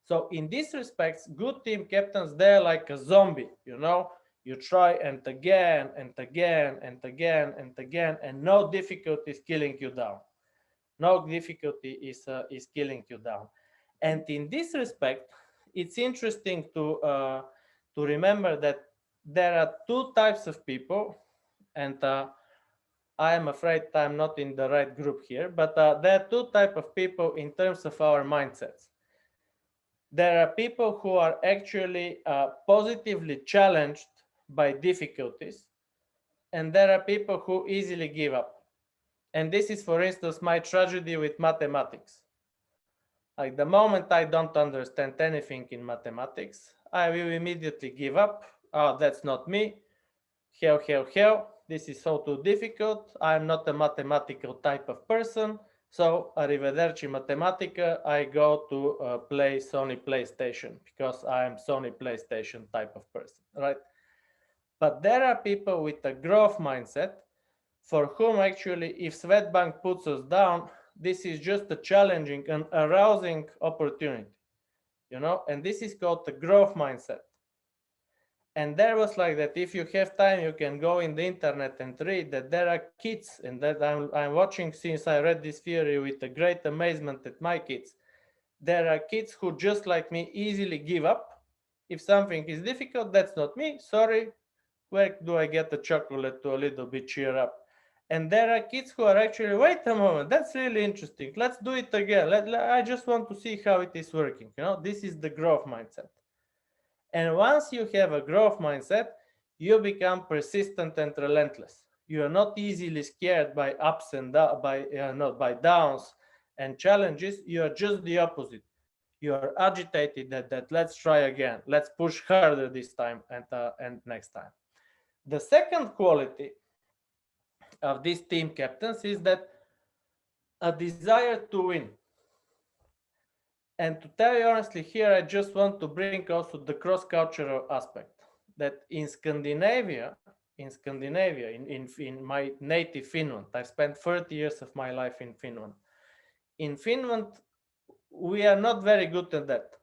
Speaker 1: So in these respects, good team captains, they're like a zombie, you know, you try and again and again and again and again, and no difficulty is killing you down. No difficulty is killing you down. And in this respect, it's interesting to remember that there are 2 types of people, and I am afraid I'm not in the right group here, but there are 2 types of people in terms of our mindsets. There are people who are actually positively challenged by difficulties, and there are people who easily give up. And this is, for instance, my tragedy with mathematics. Like the moment I don't understand anything in mathematics, I will immediately give up. Oh, that's not me. Hell, this is so too difficult. I'm not a mathematical type of person. So, arrivederci matematica, I go to play Sony PlayStation because I'm Sony PlayStation type of person, right? But there are people with a growth mindset for whom actually, if Swedbank puts us down, this is just a challenging and arousing opportunity, you know, and this is called the growth mindset. And there was like that, if you have time, you can go in the internet and read that there are kids, and that I'm watching since I read this theory with a great amazement at my kids. There are kids who, just like me, easily give up. If something is difficult, that's not me, sorry, where do I get the chocolate to a little bit cheer up? And there are kids who are actually, wait a moment, that's really interesting, let's do it again. I just want to see how it is working. You know, this is the growth mindset. And once you have a growth mindset, you become persistent and relentless. You are not easily scared by ups and not by downs and challenges. You are just the opposite. You are agitated that let's try again, let's push harder this time and next time. The second quality of these team captains is that a desire to win. And to tell you honestly, here I just want to bring also the cross-cultural aspect. That in Scandinavia, in my native Finland, I spent 30 years of my life in Finland. In Finland, we are not very good at that.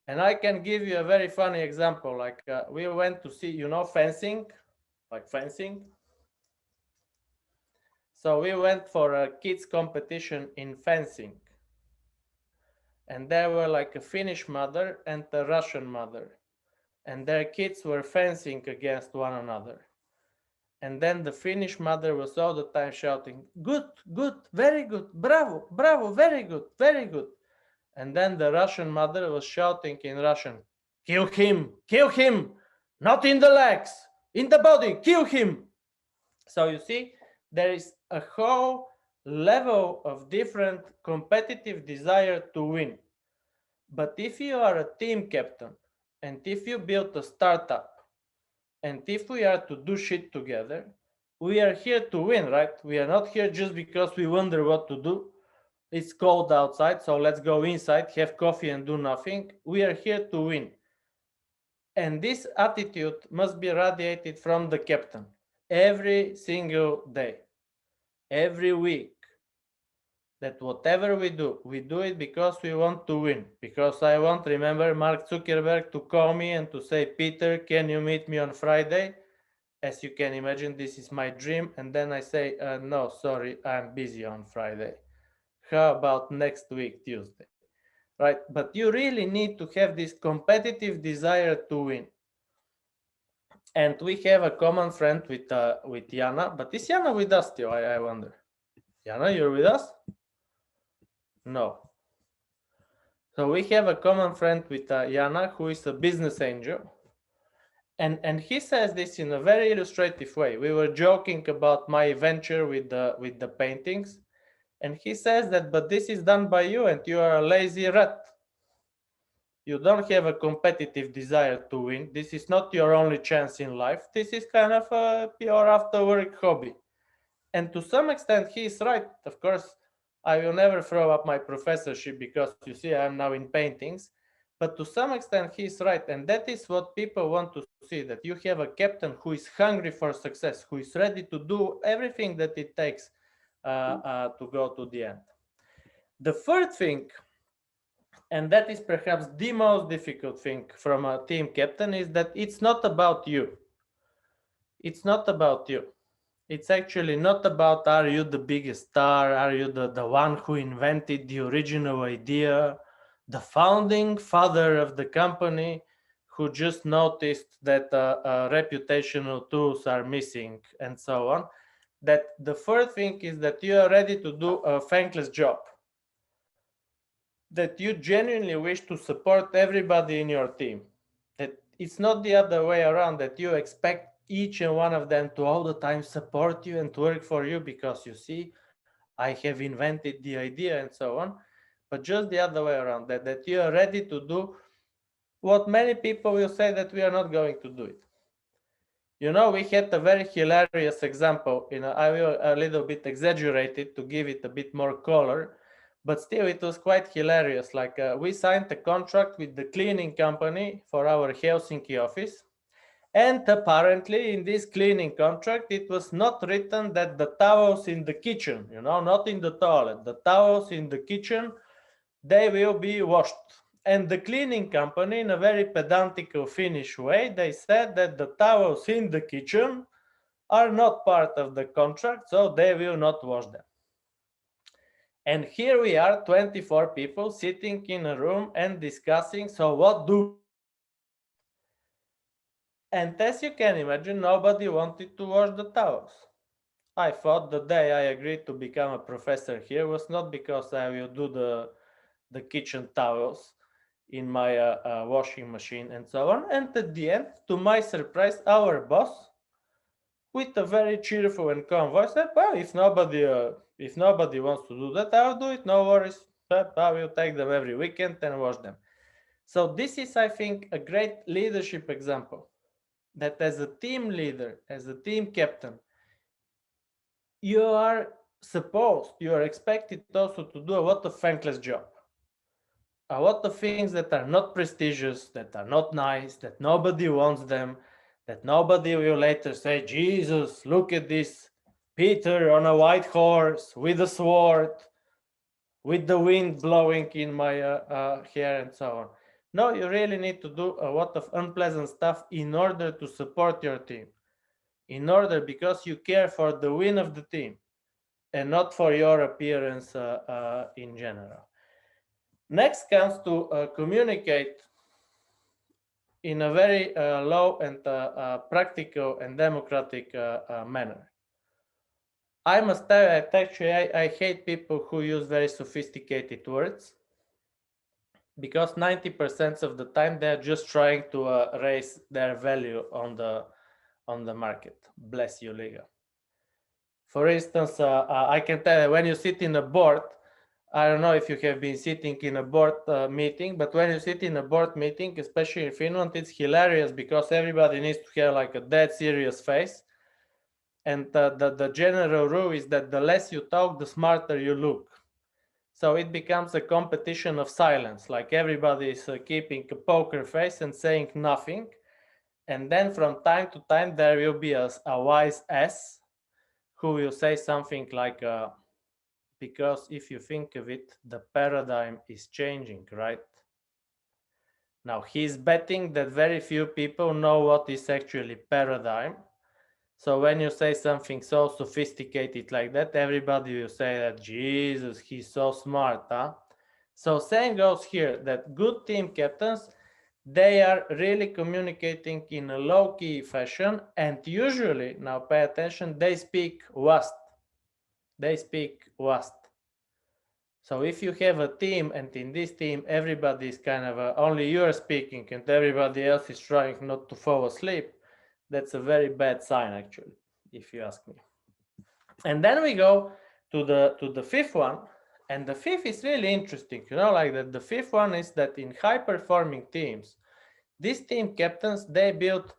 Speaker 1: And I can give you a very funny example. Like we went to see, you know, fencing, like fencing. So we went for a kids competition in fencing. And there were like a Finnish mother and a Russian mother. And their kids were fencing against one another. And then the Finnish mother was all the time shouting, good, good, very good, bravo, bravo, very good, very good. And then the Russian mother was shouting in Russian, kill him, not in the legs, in the body, kill him. So you see, there is a whole level of different competitive desire to win. But if you are a team captain, and if you build a startup, and if we are to do shit together, we are here to win, right? We are not here just because we wonder what to do. It's cold outside, so let's go inside, have coffee and do nothing. We are here to win. And this attitude must be radiated from the captain every single day, every week. That whatever we do it because we want to win. Because I want, remember, Mark Zuckerberg to call me and to say, Peter, can you meet me on Friday? As you can imagine, this is my dream. And then I say, no, sorry, I'm busy on Friday. How about next week, Tuesday? Right? But you really need to have this competitive desire to win. And we have a common friend with Jana. But is Jana with us still? I wonder. Jana, you're with us? No. So we have a common friend with Jana, who is a business angel. And he says this in a very illustrative way. We were joking about my venture with the paintings. And he says that, but this is done by you and you are a lazy rat. You don't have a competitive desire to win. This is not your only chance in life. This is kind of a pure after work hobby. And to some extent, he is right. Of course, I will never throw up my professorship because you see, I'm now in paintings. But to some extent, he is right. And that is what people want to see, that you have a captain who is hungry for success, who is ready to do everything that it takes to go to the end. The third thing, and that is perhaps the most difficult thing from a team captain, is that it's not about you. It's not about you. It's actually not about, are you the biggest star? Are you the one who invented the original idea? The founding father of the company who just noticed that reputational tools are missing and so on. That the third thing is that you are ready to do a thankless job. That you genuinely wish to support everybody in your team. That it's not the other way around, that you expect each and one of them to all the time support you and to work for you because you see, I have invented the idea and so on. But just the other way around, that you are ready to do what many people will say that we are not going to do it. You know, we had a very hilarious example, I will a little bit exaggerate it to give it a bit more color, but still it was quite hilarious. Like we signed a contract with the cleaning company for our Helsinki office. And apparently in this cleaning contract, it was not written that the towels in the kitchen, not in the toilet, the towels in the kitchen, they will be washed. And the cleaning company, in a very pedantic Finnish way, they said that the towels in the kitchen are not part of the contract, so they will not wash them. And here we are, 24 people sitting in a room and discussing, so what do we do? And as you can imagine, nobody wanted to wash the towels. I thought the day I agreed to become a professor here was not because I will do the kitchen towels in my washing machine and so on. And at the end, to my surprise, our boss, with a very cheerful and calm voice, said, "Well, if nobody wants to do that, I'll do it. No worries. I will take them every weekend and wash them." So this is, I think, a great leadership example. That as a team leader, as a team captain, you are expected also to do a lot of thankless job. A lot of things that are not prestigious, that are not nice, that nobody wants them, that nobody will later say, Jesus, look at this Peter on a white horse with a sword, with the wind blowing in my hair and so on. No, you really need to do a lot of unpleasant stuff in order to support your team. Because you care for the win of the team and not for your appearance in general. Next comes to communicate in a very low and practical and democratic manner. I must tell you, actually, I hate people who use very sophisticated words, because 90% of the time they're just trying to raise their value on the market. Bless you, Liga. For instance, I can tell you, when you sit in a board, I don't know if you have been sitting in a board meeting, but when you sit in a board meeting, especially in Finland, it's hilarious because everybody needs to have like a dead serious face. And the general rule is that the less you talk, the smarter you look. So it becomes a competition of silence, like everybody is keeping a poker face and saying nothing. And then from time to time, there will be a wise ass who will say something like, because if you think of it, the paradigm is changing, right? Now, he's betting that very few people know what is actually paradigm. So when you say something so sophisticated like that, everybody will say that, Jesus, he's so smart, huh? So same goes here, that good team captains, they are really communicating in a low-key fashion, and usually, now pay attention, they speak WAST. They speak WAST. So if you have a team, and in this team everybody is kind of only you're speaking and everybody else is trying not to fall asleep, that's a very bad sign, actually, if you ask me. And then we go to the fifth one, and the fifth is really interesting. Like that. The fifth one is that in high-performing teams, these team captains, they built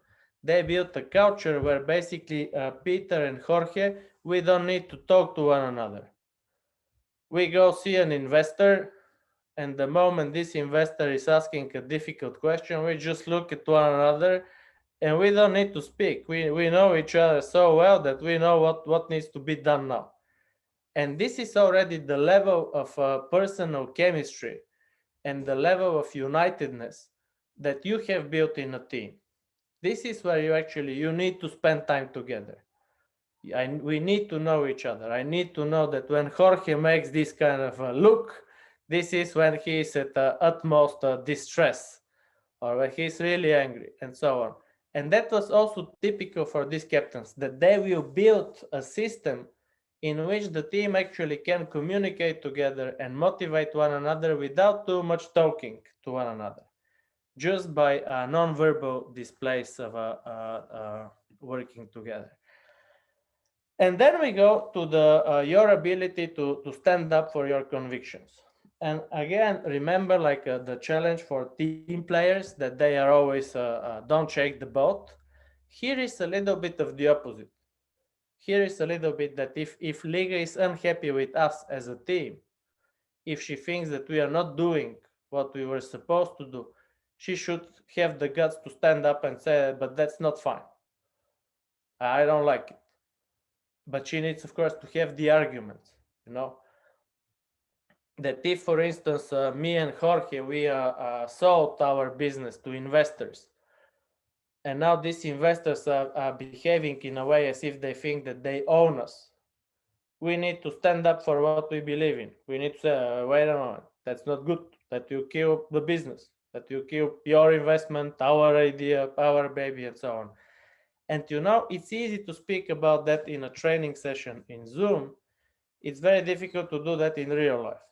Speaker 1: a culture where basically Peter and Jorge, we don't need to talk to one another. We go see an investor, and the moment this investor is asking a difficult question, we just look at one another, and we don't need to speak. We know each other so well that we know what needs to be done now. And this is already the level of personal chemistry and the level of unitedness that you have built in a team. This is where you need to spend time together. We need to know each other. I need to know that when Jorge makes this kind of a look, this is when he is at utmost distress, or when he's really angry, and so on. And that was also typical for these captains, that they will build a system in which the team actually can communicate together and motivate one another without too much talking to one another, just by non-verbal displays of working together. And then we go to your ability to stand up for your convictions. And again, remember, like the challenge for team players, that they are always don't shake the boat. Here is a little bit of the opposite. Here is a little bit that if Liga is unhappy with us as a team, if she thinks that we are not doing what we were supposed to do, she should have the guts to stand up and say, but that's not fine. I don't like it. But she needs, of course, to have the arguments, that if, for instance, me and Jorge, we sold our business to investors, and now these investors are behaving in a way as if they think that they own us, we need to stand up for what we believe in. We need to say, wait a moment, that's not good, that you kill the business, that you kill your investment, our idea, our baby, and so on. And it's easy to speak about that in a training session in Zoom. It's very difficult to do that in real life,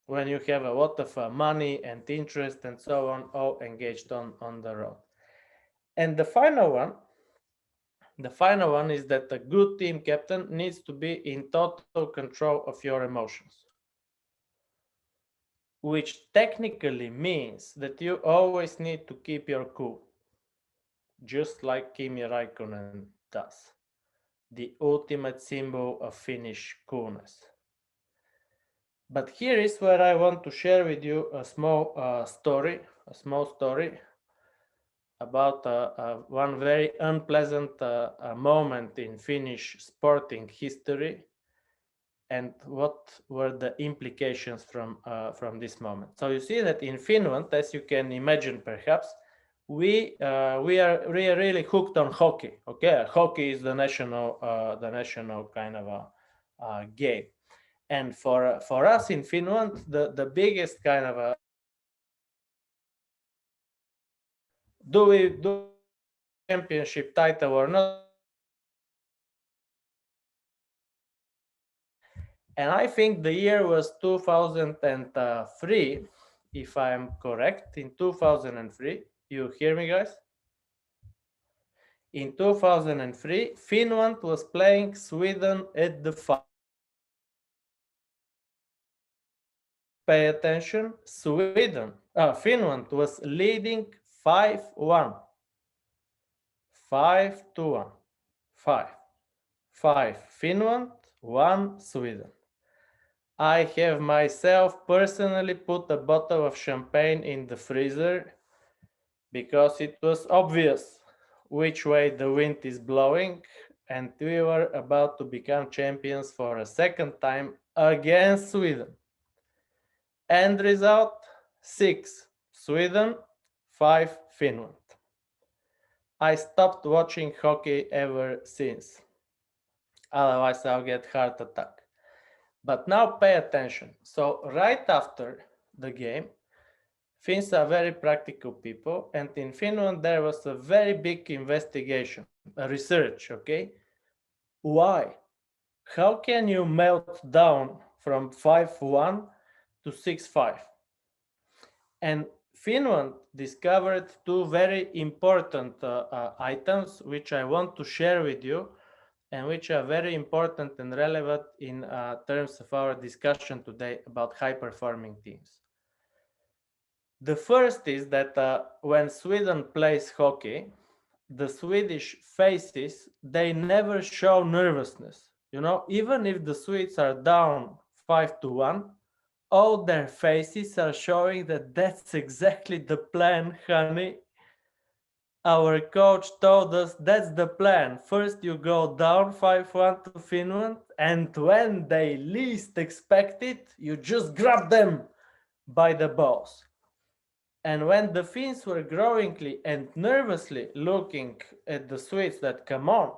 Speaker 1: when you have a lot of money and interest and so on, all engaged on the road. And the final one is that a good team captain needs to be in total control of your emotions, which technically means that you always need to keep your cool, just like Kimi Raikkonen does, the ultimate symbol of Finnish coolness. But here is where I want to share with you a small story about one very unpleasant moment in Finnish sporting history, and what were the implications from this moment. So you see that in Finland, as you can imagine, perhaps we are really hooked on hockey. Okay, hockey is the national kind of a game, and for us in Finland, the biggest kind of a do we championship title or not? And I think the year was 2003, if I'm correct. In 2003, you hear me, guys? In 2003, Finland was playing Sweden at the final. Pay attention, Finland was leading 5-1. 5-1. 5 Finland, 1 Sweden. I have myself personally put a bottle of champagne in the freezer because it was obvious which way the wind is blowing, and we were about to become champions for a second time against Sweden. End result, 6 Sweden, 5 Finland. I stopped watching hockey ever since. Otherwise, I'll get heart attack. But now pay attention. So right after the game, Finns are very practical people, and in Finland there was a very big investigation, a research, okay? Why? How can you melt down from 5-1 to 6-5? And Finland discovered two very important items which I want to share with you, and which are very important and relevant in terms of our discussion today about high-performing teams. The first is that when Sweden plays hockey, the Swedish faces, they never show nervousness. Even if the Swedes are down 5-1, all their faces are showing that that's exactly the plan, honey. Our coach told us that's the plan. First, you go down 5-1 to Finland, and when they least expect it, you just grab them by the balls. And when the Finns were growingly and nervously looking at the Swedes, that come on,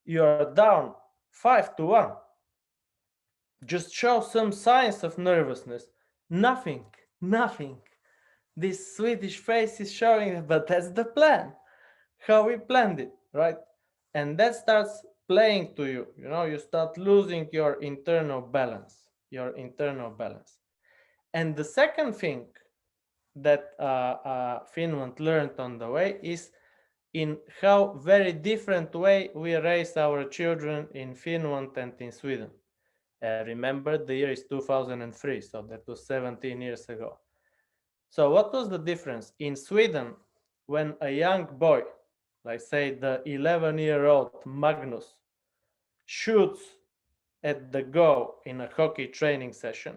Speaker 1: you're down 5-1. Just show some signs of nervousness. Nothing. This Swedish face is showing, but that's the plan. How we planned it, right? And that starts playing to you. You start losing your internal balance. And the second thing that Finland learned on the way is in how very different way we raise our children in Finland and in Sweden. Remember, the year is 2003, so that was 17 years ago. So what was the difference? In Sweden, when a young boy, like say the 11-year-old Magnus, shoots at the goal in a hockey training session,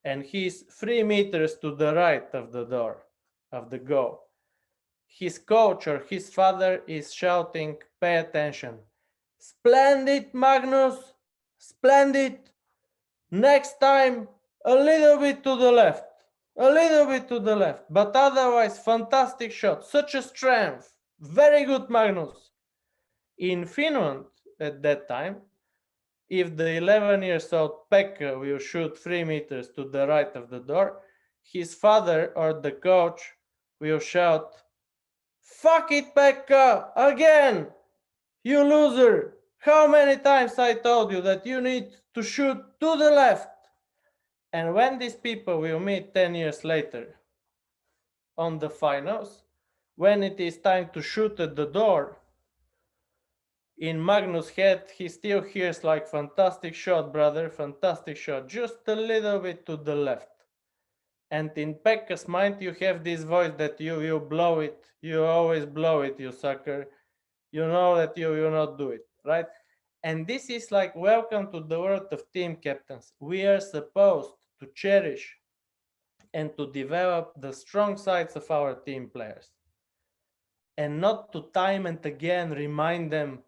Speaker 1: and he's 3 meters to the right of the door of the goal. His coach or his father is shouting, pay attention. Splendid, Magnus, splendid. Next time, a little bit to the left, a little bit to the left, but otherwise, fantastic shot, such a strength. Very good, Magnus. In Finland, at that time, if the 11 years old Pekka will shoot 3 meters to the right of the door, his father or the coach will shout, fuck it, Pekka, again, you loser. How many times I told you that you need to shoot to the left? And when these people will meet 10 years later on the finals, when it is time to shoot at the door, in Magnus' head, he still hears like, fantastic shot, brother, fantastic shot, just a little bit to the left. And in Pekka's mind, you have this voice that you blow it, you always blow it, you sucker. You know that you will not do it, right? And this is like, welcome to the world of team captains. We are supposed to cherish and to develop the strong sides of our team players, and not to time and again remind them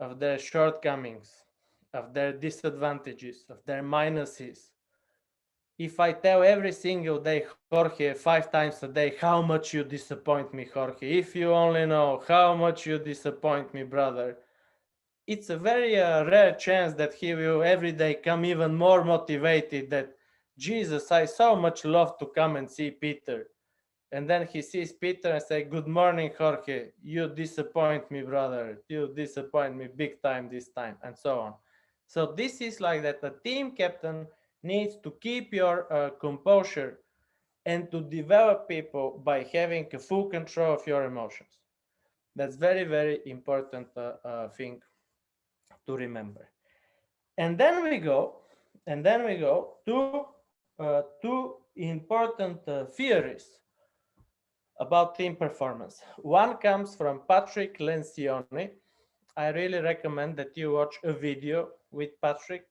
Speaker 1: of their shortcomings, of their disadvantages, of their minuses. If I tell every single day, Jorge, 5 times a day, how much you disappoint me, Jorge, if you only know how much you disappoint me, brother, it's a very rare chance that he will every day come even more motivated that, Jesus, I so much love to come and see Peter. And then he sees Peter and say, good morning, Jorge. You disappoint me, brother. You disappoint me big time this time, and so on. So this is like that the team captain needs to keep your composure and to develop people by having a full control of your emotions. That's very, very important thing to remember. And then we go to two important theories about team performance. One comes from Patrick Lencioni. I really recommend that you watch a video with Patrick,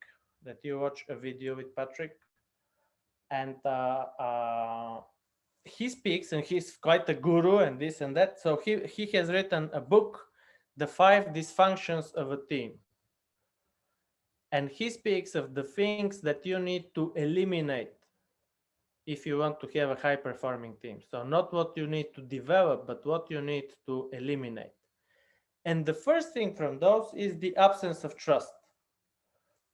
Speaker 1: And he speaks, and he's quite a guru and this and that. So he has written a book, The 5 Dysfunctions of a Team. And he speaks of the things that you need to eliminate if you want to have a high performing team. So not what you need to develop, but what you need to eliminate. And the first thing from those is the absence of trust.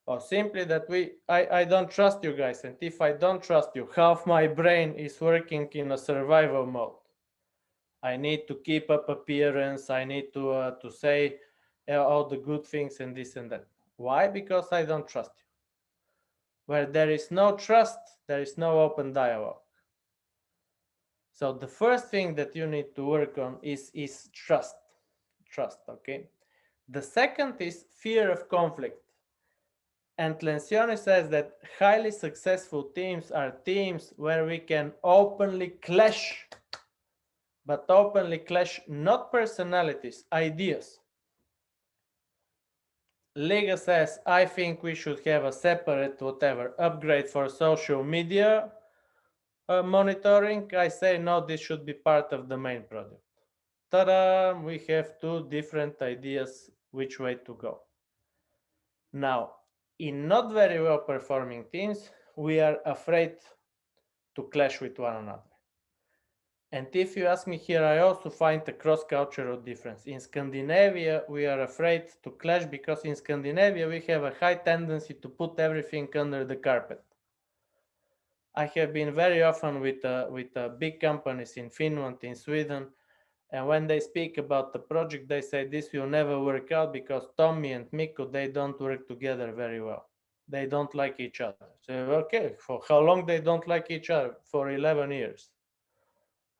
Speaker 1: Or simply that I don't trust you guys. And if I don't trust you, half my brain is working in a survival mode. I need to keep up appearance. I need to say all the good things and this and that. Why? Because I don't trust you. Where there is no trust, there is no open dialogue. So the first thing that you need to work on is trust. Trust, okay? The second is fear of conflict. And Lencioni says that highly successful teams are teams where we can openly clash, but openly clash not personalities, ideas. Liga says, I think we should have a separate whatever upgrade for social media monitoring. I say, no, this should be part of the main product. Ta-da! We have two different ideas which way to go. Now, in not very well performing teams, we are afraid to clash with one another. And if you ask me here, I also find a cross-cultural difference. In Scandinavia, we are afraid to clash because in Scandinavia, we have a high tendency to put everything under the carpet. I have been very often with big companies in Finland, in Sweden, and when they speak about the project, they say this will never work out because Tommy and Mikko, they don't work together very well. They don't like each other. So, okay, for how long they don't like each other? For 11 years.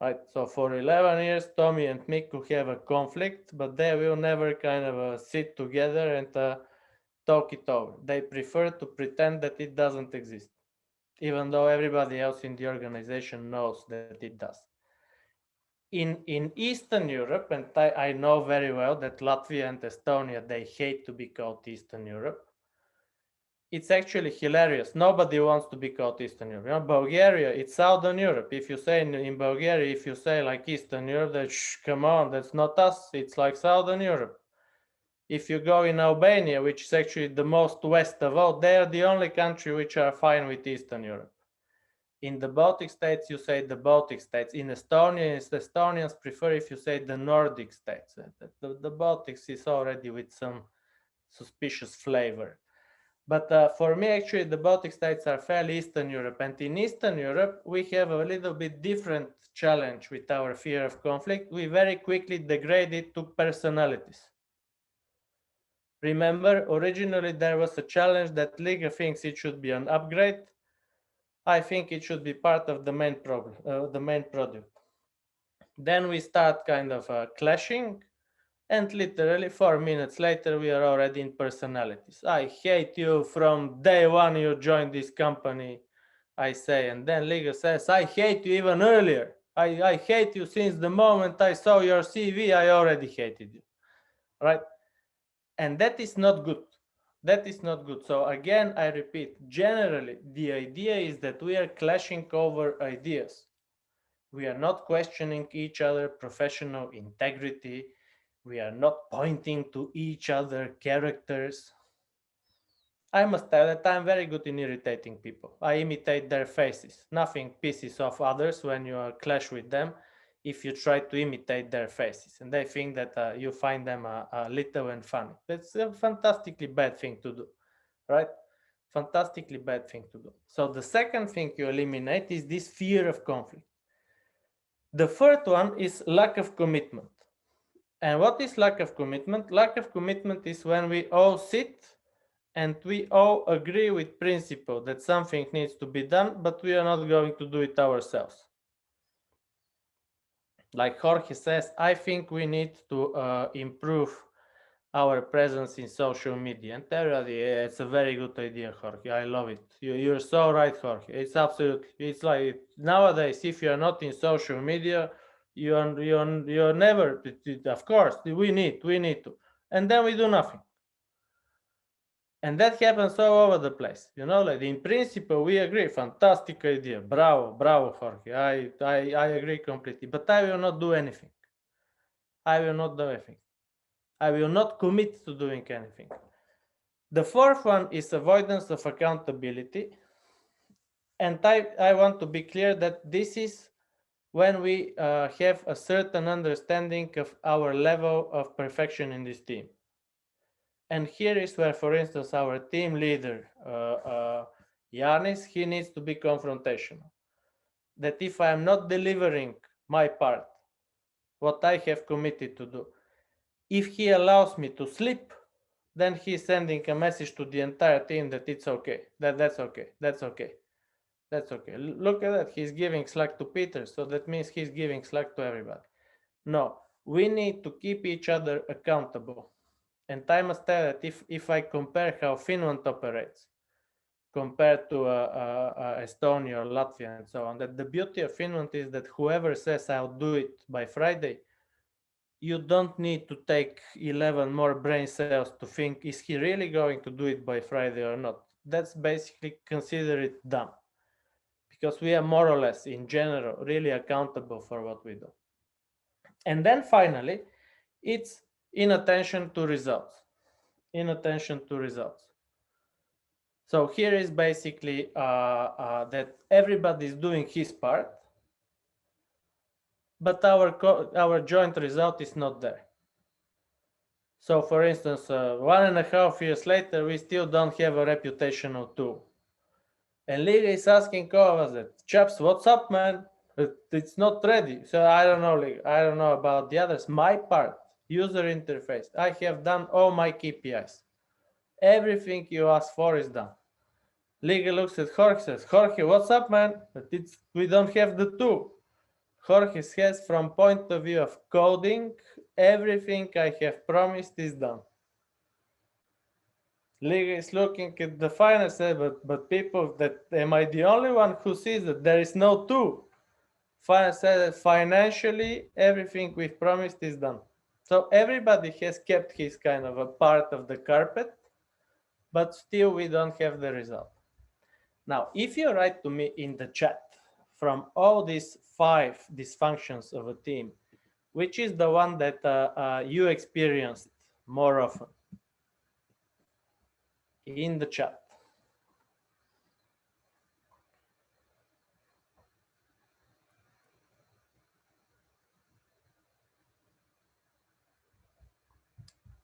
Speaker 1: Right, so for 11 years, Tommy and Mikko have a conflict, but they will never kind of sit together and talk it over. They prefer to pretend that it doesn't exist, even though everybody else in the organization knows that it does. In Eastern Europe, and I know very well that Latvia and Estonia, they hate to be called Eastern Europe. it's actually hilarious. Nobody wants to be called Eastern Europe. You know, Bulgaria, it's Southern Europe. If you say in Bulgaria, if you say like Eastern Europe, that come on, that's not us. It's like Southern Europe. If you go in Albania, which is actually the most west of all, they are the only country which are fine with Eastern Europe. In the Baltic states, you say the Baltic states. In Estonia, Estonians prefer if you say the Nordic states. The Baltics is already with some suspicious flavor. But for me, actually, the Baltic states are fairly Eastern Europe. And in Eastern Europe, we have a little bit different challenge with our fear of conflict. We very quickly degrade it to personalities. Remember, originally there was a challenge that Liga thinks it should be an upgrade. I think it should be part of the main problem, the main product. Then we start kind of clashing, and literally 4 minutes later, we are already in personalities. I hate you from day one you joined this company, I say. And then Liga says, I hate you even earlier. I hate you since the moment I saw your CV, I already hated you, right? And that is not good. That is not good. So again, I repeat, generally, the idea is that we are clashing over ideas. We are not questioning each other professional integrity. We are not pointing to each other characters. I must tell that I'm very good in irritating people. I imitate their faces. Nothing pisses off others when you clash with them if you try to imitate their faces. And they think that you find them little and funny. That's a fantastically bad thing to do, right? Fantastically bad thing to do. So the second thing you eliminate is this fear of conflict. The third one is lack of commitment. And what is lack of commitment? Lack of commitment is when we all sit and we all agree with principle that something needs to be done, but we are not going to do it ourselves. Like Jorge says, I think we need to improve our presence in social media. And everybody, it's a very good idea, Jorge. I love it. You're so right, Jorge. It's absolutely, it's like nowadays, if you're not in social media, you're never, of course, we need to. And then we do nothing. And that happens all over the place. You know, like in principle, we agree. Fantastic idea. Bravo, Jorge. I agree completely. But I will not do anything. I will not do anything. I will not commit to doing anything. The fourth one is avoidance of accountability. And I want to be clear that this is when we have a certain understanding of our level of perfection in this team. And here is where, for instance, our team leader, Yanis, he needs to be confrontational. That if I am not delivering my part, what I have committed to do, if he allows me to sleep, then he's sending a message to the entire team that it's okay, that's okay, that's okay, that's okay. Look at that, he's giving slack to Peter, so that means he's giving slack to everybody. No, we need to keep each other accountable. And I must tell that if I compare how Finland operates compared to Estonia or Latvia and so on, that the beauty of Finland is that whoever says I'll do it by Friday, you don't need to take 11 more brain cells to think, is he really going to do it by Friday or not? That's basically consider it done. Because we are more or less, in general, really accountable for what we do. And then finally, it's inattention to results. Inattention to results. So here is basically that everybody is doing his part, but our joint result is not there. So for instance, 1.5 years later, we still don't have a reputational tool. And Liga is asking all of us that, chaps, what's up, man? It's not ready. So I don't know, Liga. I don't know about the others. My part, user interface, I have done all my KPIs. Everything you asked for is done. Liga looks at Jorge, says, Jorge, what's up, man? We don't have the tool. Jorge says, from point of view of coding, everything I have promised is done. Liga is looking at the finance, but people, that am I the only one who sees that there is no tool? Finance said that financially, everything we've promised is done. So everybody has kept his kind of a part of the carpet, but still we don't have the result. Now, if you write to me in the chat from all these 5 dysfunctions of a team, which is the one that you experienced more often? In the chat.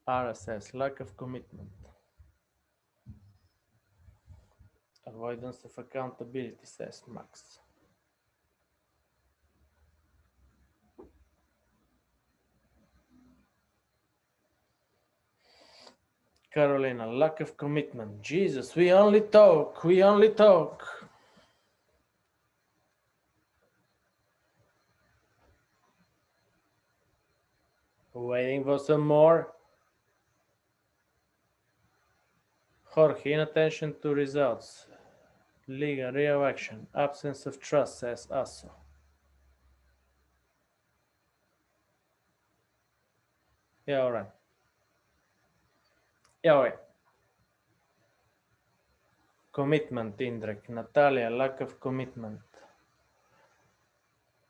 Speaker 1: RSS, lack of commitment. Avoidance of accountability, says Max. Carolina, lack of commitment. Jesus, we only talk, we only talk. Waiting for some more. Jorge, inattention to results. Liga, real action. Absence of trust, says Asso. Yeah, all right. Yeah, all right. Commitment, Indrek. Natalia, lack of commitment.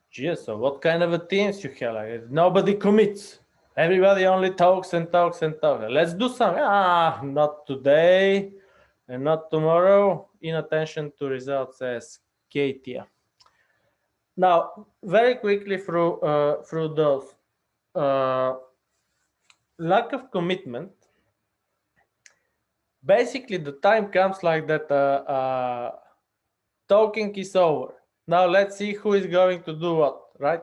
Speaker 1: Geez, so what kind of a teams you have? Like, nobody commits. Everybody only talks and talks and talks. Let's do something. Not today and not tomorrow. Inattention to results, says Katia. Now, very quickly through those. Lack of commitment. Basically, the time comes like that. Talking is over. Now let's see who is going to do what, right?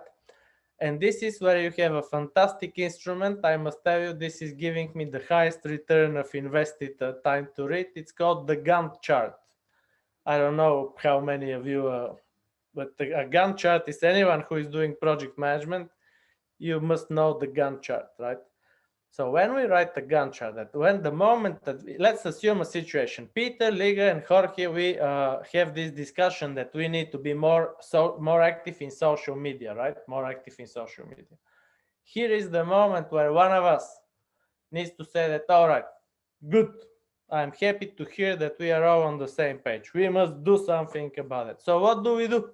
Speaker 1: And this is where you have a fantastic instrument. I must tell you, this is giving me the highest return of invested time to read. It's called the Gantt chart. I don't know how many of you, but a Gantt chart is anyone who is doing project management. You must know the Gantt chart, right? So when we write the Gantt chart, that when the moment that let's assume a situation, Peter, Liga, and Jorge, we have this discussion that we need to be more active in social media, right? More active in social media. Here is the moment where one of us needs to say that, all right, good. I'm happy to hear that we are all on the same page. We must do something about it. So what do we do?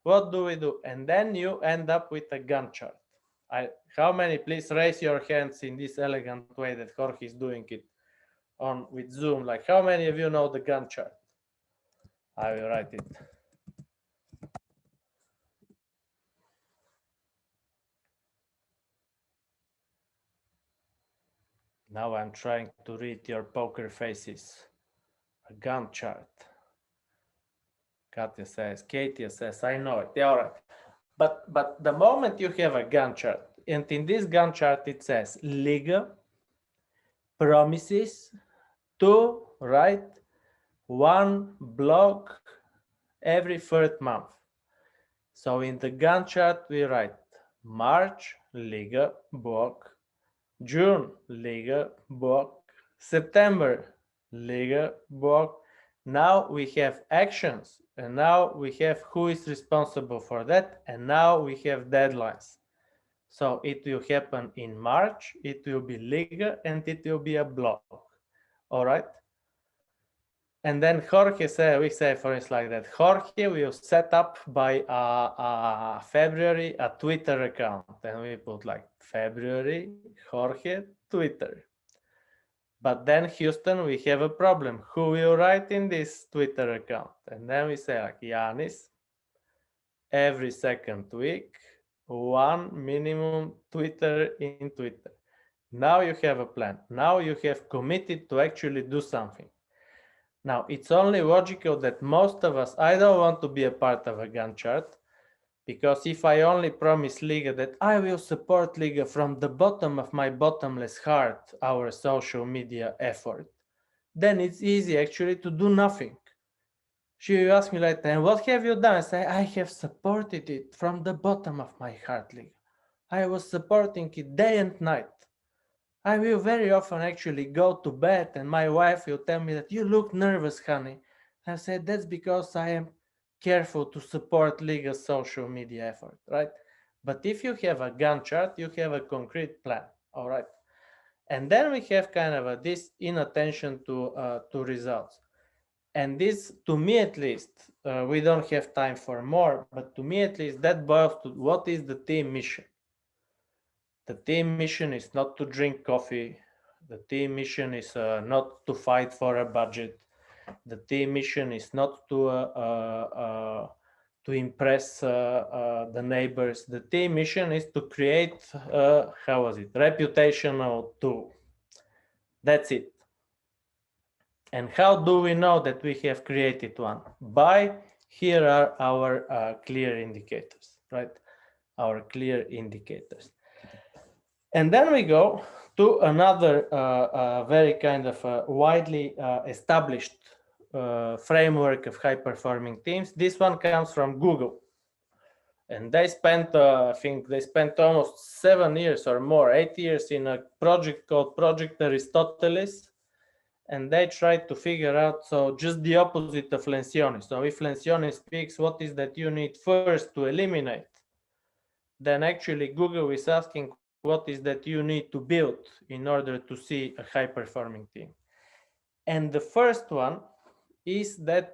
Speaker 1: What do we do? And then you end up with a Gantt chart. How many, please raise your hands in this elegant way that Jorge is doing it on with Zoom? Like, how many of you know the Gantt chart? I will write it. Now I'm trying to read your poker faces. A Gantt chart. Katia says, I know it. Yeah, all right. But the moment you have a Gantt chart, and in this Gantt chart it says Liga promises to write 1 blog every 3rd month. So in the Gantt chart we write March Liga blog, June Liga blog, September Liga blog. Now we have actions, and now we have who is responsible for that, and now we have deadlines. So it will happen in March, it will be Liga, and it will be a blog. All right. And then Jorge said, we say for instance like that, Jorge will set up by February a Twitter account. And we put like February, Jorge, Twitter. But then Houston, we have a problem. Who will write in this Twitter account? And then we say like Yanis, every 2nd week, 1 minimum Twitter in Twitter. Now you have a plan. Now you have committed to actually do something. Now, it's only logical that most of us, I don't want to be a part of a Gantt chart, because if I only promise Liga that I will support Liga from the bottom of my bottomless heart, our social media effort, then it's easy actually to do nothing. She will ask me like, and what have you done? I say, I have supported it from the bottom of my heart, Liga. I was supporting it day and night. I will very often actually go to bed and my wife will tell me that you look nervous, honey. I said, that's because I am careful to support Liga's social media effort, right? But if you have a Gantt chart, you have a concrete plan, all right? And then we have kind of this inattention to results. And this, to me at least, we don't have time for more, but to me at least, that boils to what is the team mission. The team mission is not to drink coffee. The team mission is not to fight for a budget. The team mission is not to impress the neighbors. The team mission is to create, how was it, reputational tool. That's it. And how do we know that we have created one? Here are our clear indicators, right? Our clear indicators. And then we go to another very kind of widely established framework of high-performing teams. This one comes from Google. And they spent, I think they spent almost 7 years or more, 8 years in a project called Project Aristoteles. And they tried to figure out, so just the opposite of Lencioni. So if Lencioni speaks, what is that you need first to eliminate? Then actually Google is asking, what is that you need to build in order to see a high-performing team? And the first one is that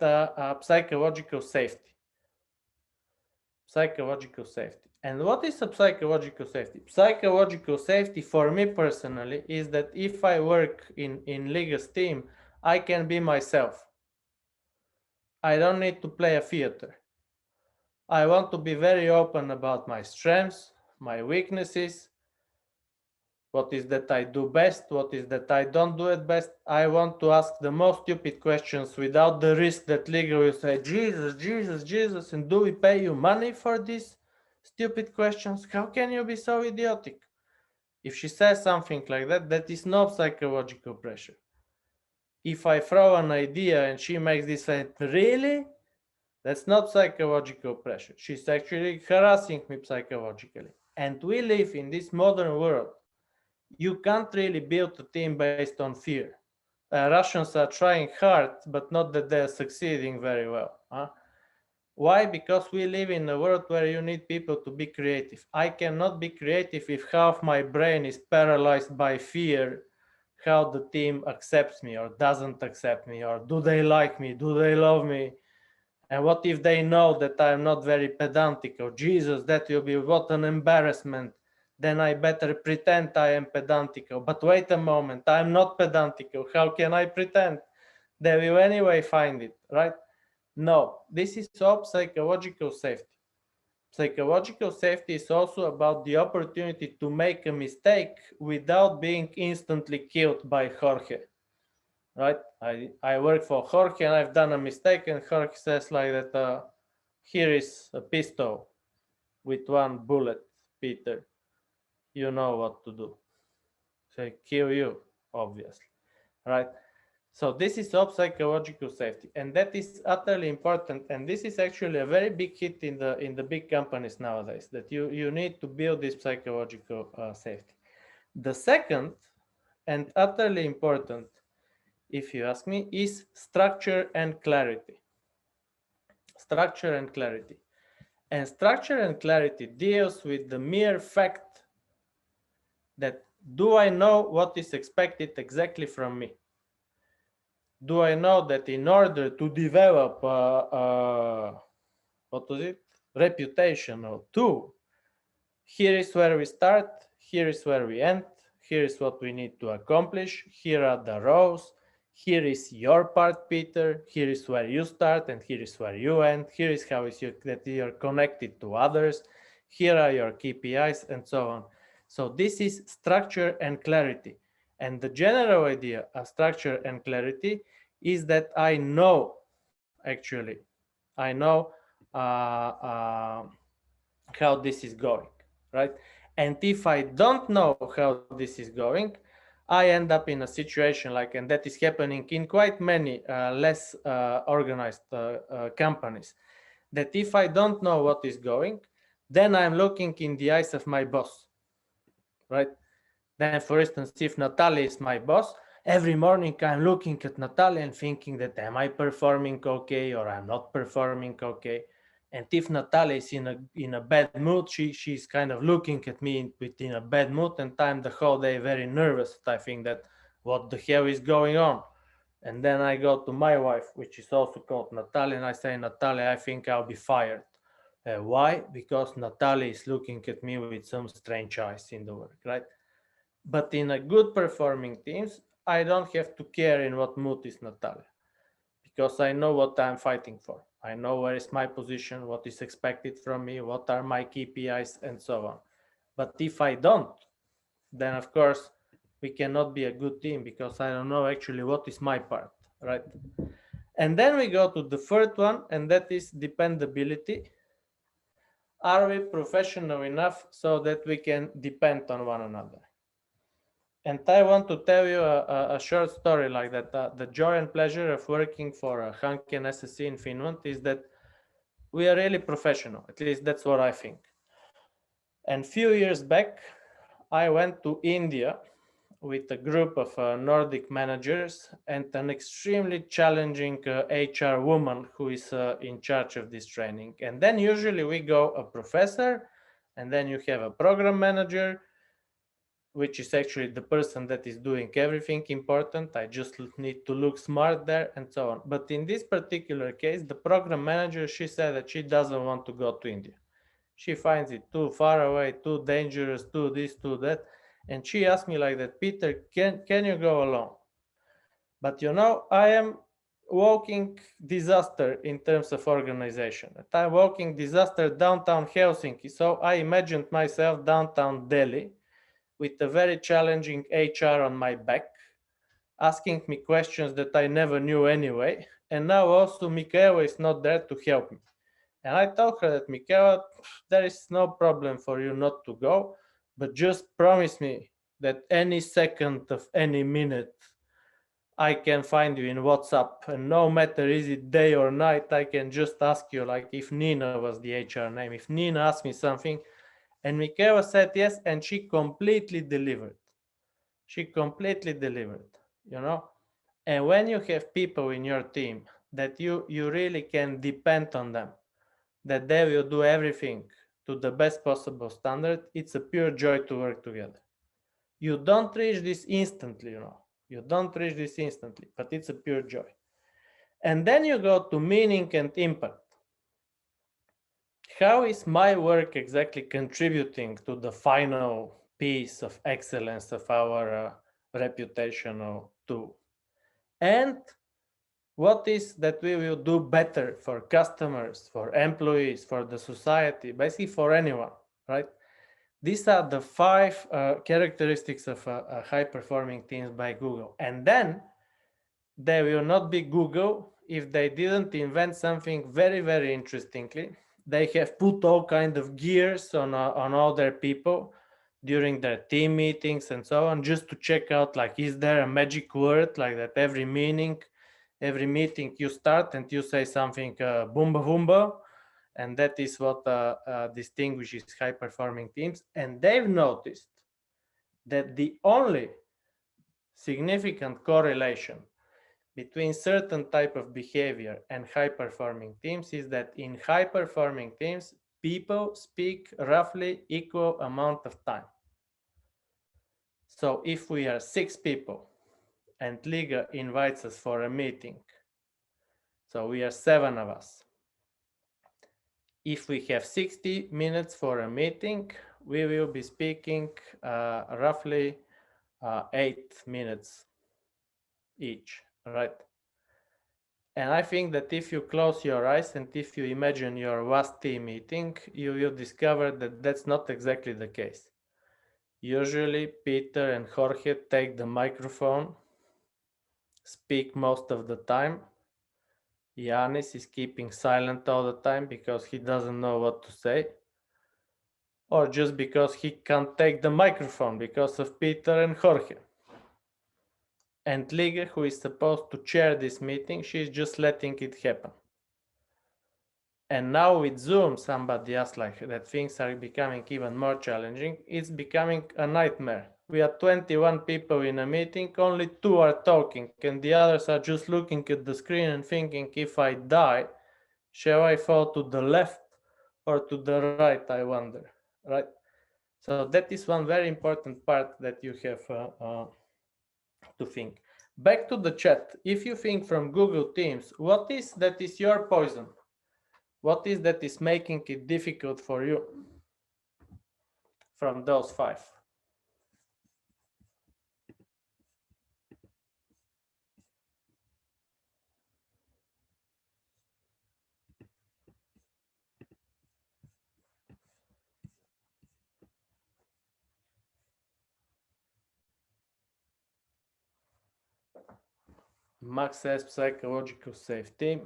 Speaker 1: psychological safety. Psychological safety. And what is a psychological safety? Psychological safety for me personally is that if I work in Liga's team, I can be myself. I don't need to play a theater. I want to be very open about my strengths, my weaknesses, what is that I do best, what is that I don't do it best. I want to ask the most stupid questions without the risk that Liga will say, Jesus, Jesus, Jesus, and do we pay you money for these stupid questions? How can you be so idiotic? If she says something like that, that is not psychological pressure. If I throw an idea and she makes this say, really? That's not psychological pressure. She's actually harassing me psychologically. And we live in this modern world. You can't really build a team based on fear. Russians are trying hard, but not that they're succeeding very well. Why? Because we live in a world where you need people to be creative. I cannot be creative if half my brain is paralyzed by fear, how the team accepts me or doesn't accept me, or do they like me, do they love me? And what if they know that I'm not very pedantic? Or Jesus, that will be what an embarrassment. Then I better pretend I am pedantical. But wait a moment, I'm not pedantical. How can I pretend? They will anyway find it, right? No, this is all psychological safety. Psychological safety is also about the opportunity to make a mistake without being instantly killed by Jorge, right? I work for Jorge and I've done a mistake, and Jorge says like that, here is a pistol with one bullet, Peter. You know what to do. So kill you, obviously, right? So this is of psychological safety, and that is utterly important. And this is actually a very big hit in the big companies nowadays, that you need to build this psychological safety. The second, and utterly important, if you ask me, is structure and clarity. Structure and clarity. And structure and clarity deals with the mere fact that, do I know what is expected exactly from me? Do I know that in order to develop reputation or tool, here is where we start, here is where we end, here is what we need to accomplish, here are the rows, here is your part, Peter, here is where you start and here is where you end, here is how that you're connected to others, here are your KPIs, and so on. So this is structure and clarity. And the general idea of structure and clarity is that I know, actually, I know how this is going, right? And if I don't know how this is going, I end up in a situation like, and that is happening in quite many less organized companies, that if I don't know what is going, then I'm looking in the eyes of my boss, right? Then, for instance, if Natalia is my boss, every morning I'm looking at Natalia and thinking that, am I performing okay or I'm not performing okay? And if Natalia is in a bad mood, she's kind of looking at me in a bad mood, and I'm the whole day very nervous. I think that what the hell is going on? And then I go to my wife, which is also called Natalia, and I say, Natalia, I think I'll be fired. Why? Because Natalia is looking at me with some strange eyes in the work, right? But in a good performing teams, I don't have to care in what mood is Natalia, because I know what I'm fighting for. I know where is my position, what is expected from me, what are my KPIs, and so on. But if I don't, then of course we cannot be a good team, because I don't know actually what is my part, right? And then we go to the third one, and that is dependability. Are we professional enough so that we can depend on one another? And I want to tell you a short story like that. The joy and pleasure of working for Hanken SSC in Finland is that we are really professional. At least that's what I think. And few years back, I went to India with a group of Nordic managers and an extremely challenging HR woman who is in charge of this training. And then usually we go a professor, and then you have a program manager, which is actually the person that is doing everything important. I just need to look smart there, and so on. But in this particular case, the program manager, she said that she doesn't want to go to India. She finds it too far away, too dangerous, too this, too that. And she asked me like that, Peter, can you go alone? But you know, I am walking disaster in terms of organization. I'm walking disaster downtown Helsinki. So I imagined myself downtown Delhi with a very challenging HR on my back, asking me questions that I never knew anyway. And now also Michaela is not there to help me. And I told her that, Michaela, there is no problem for you not to go, but just promise me that any second of any minute I can find you in WhatsApp, and no matter is it day or night, I can just ask you, like if Nina was the HR name, if Nina asked me something. And Michaela said yes, and she completely delivered. She completely delivered, you know. And when you have people in your team that you really can depend on them, that they will do everything to the best possible standard, it's a pure joy to work together. You don't reach this instantly, you know. You don't reach this instantly, but it's a pure joy. And then you go to meaning and impact. How is my work exactly contributing to the final piece of excellence of our reputational tool? And what is that we will do better for customers, for employees, for the society, basically for anyone, right? These are the 5 characteristics of high-performing teams by Google. And then they will not be Google if they didn't invent something very, very interestingly. They have put all kind of gears on all their people during their team meetings and so on, just to check out, like, is there a magic word, like that every meeting you start and you say something boomba boomba, and that is what distinguishes high-performing teams. And they've noticed that the only significant correlation between certain type of behavior and high-performing teams is that in high-performing teams, people speak roughly equal amount of time. So if we are 6 people and Liga invites us for a meeting, so we are 7 of us. If we have 60 minutes for a meeting, we will be speaking roughly 8 minutes each, right? And I think that if you close your eyes and if you imagine your last team meeting, you will discover that that's not exactly the case. Usually Peter and Jorge take the microphone, speak most of the time. Yanis is keeping silent all the time because he doesn't know what to say, or just because he can't take the microphone because of Peter and Jorge. And Liga, who is supposed to chair this meeting, she's just letting it happen. And now with Zoom, somebody asked like that things are becoming even more challenging. It's becoming a nightmare. We are 21 people in a meeting, only 2 are talking, and the others are just looking at the screen and thinking, if I die, Shall I fall to the left or to the right, I wonder, right? So that is one very important part that you have to think. Back to the chat. If you think from Google Teams, what is that is your poison? What is that is making it difficult for you from those 5? Max says psychological safety.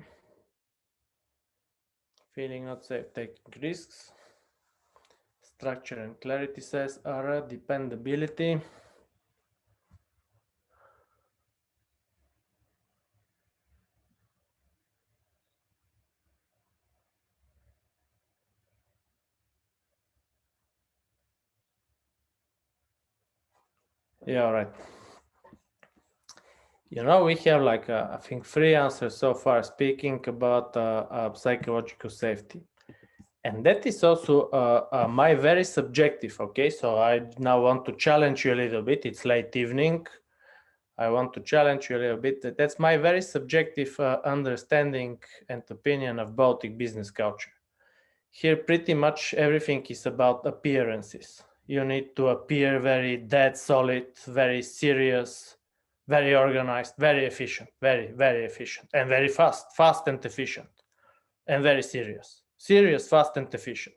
Speaker 1: Feeling not safe, taking risks. Structure and clarity says Ara, dependability. Yeah, right. You know, we have like, I think 3 answers so far speaking about psychological safety. And that is also my very subjective, okay? So I now want to challenge you a little bit. It's late evening. I want to challenge you a little bit. That's my very subjective understanding and opinion of Baltic business culture. Here, pretty much everything is about appearances. You need to appear very dead solid, very serious, very organized, very efficient, very efficient, and very fast and efficient, and very serious. Serious, fast, and efficient.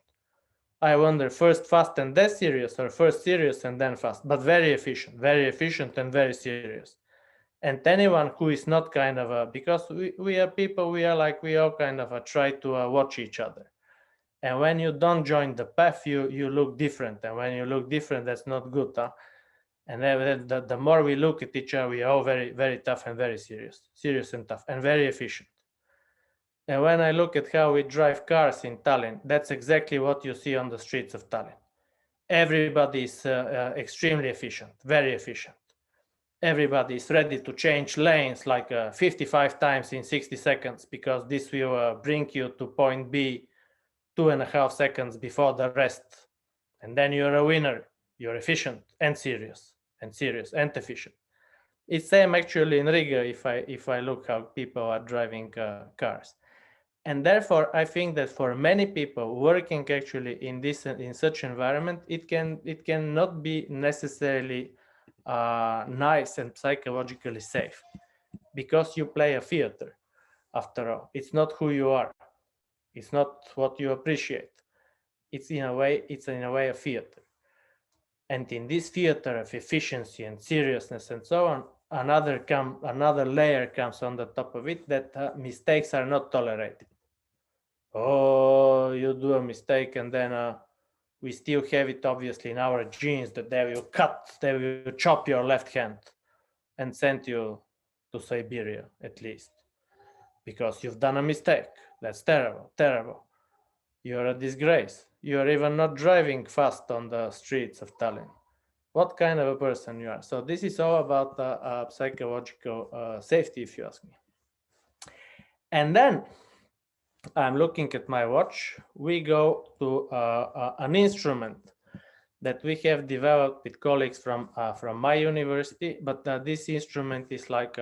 Speaker 1: I wonder, first fast and then serious, or first serious and then fast, but very efficient and very serious. And anyone who is not kind of a, because we are people, we all kind of try to watch each other. And when you don't join the path, you look different. And when you look different, that's not good. Huh? And the more we look at each other, we are all very tough and very serious and tough and very efficient. And when I look at how we drive cars in Tallinn, that's exactly what you see on the streets of Tallinn. Everybody is extremely efficient, very efficient. Everybody is ready to change lanes like 55 times in 60 seconds because this will bring you to point B 2.5 seconds before the rest. And then you're a winner. You're efficient and serious and efficient. It's same actually in Riga if I look how people are driving cars. And therefore, I think that for many people working actually in such environment, it cannot be necessarily nice and psychologically safe, because you play a theater. After all, it's not who you are. It's not what you appreciate. It's in a way a theater. And in this theater of efficiency and seriousness and so on, another layer comes on the top of it, that mistakes are not tolerated. Oh, you do a mistake, and then we still have it obviously in our genes that they will chop your left hand and send you to Siberia at least, because you've done a mistake. That's terrible. You're a disgrace. You're even not driving fast on the streets of Tallinn. What kind of a person you are? So this is all about psychological safety, if you ask me. And then I'm looking at my watch. We go to an instrument that we have developed with colleagues from my university, but this instrument is like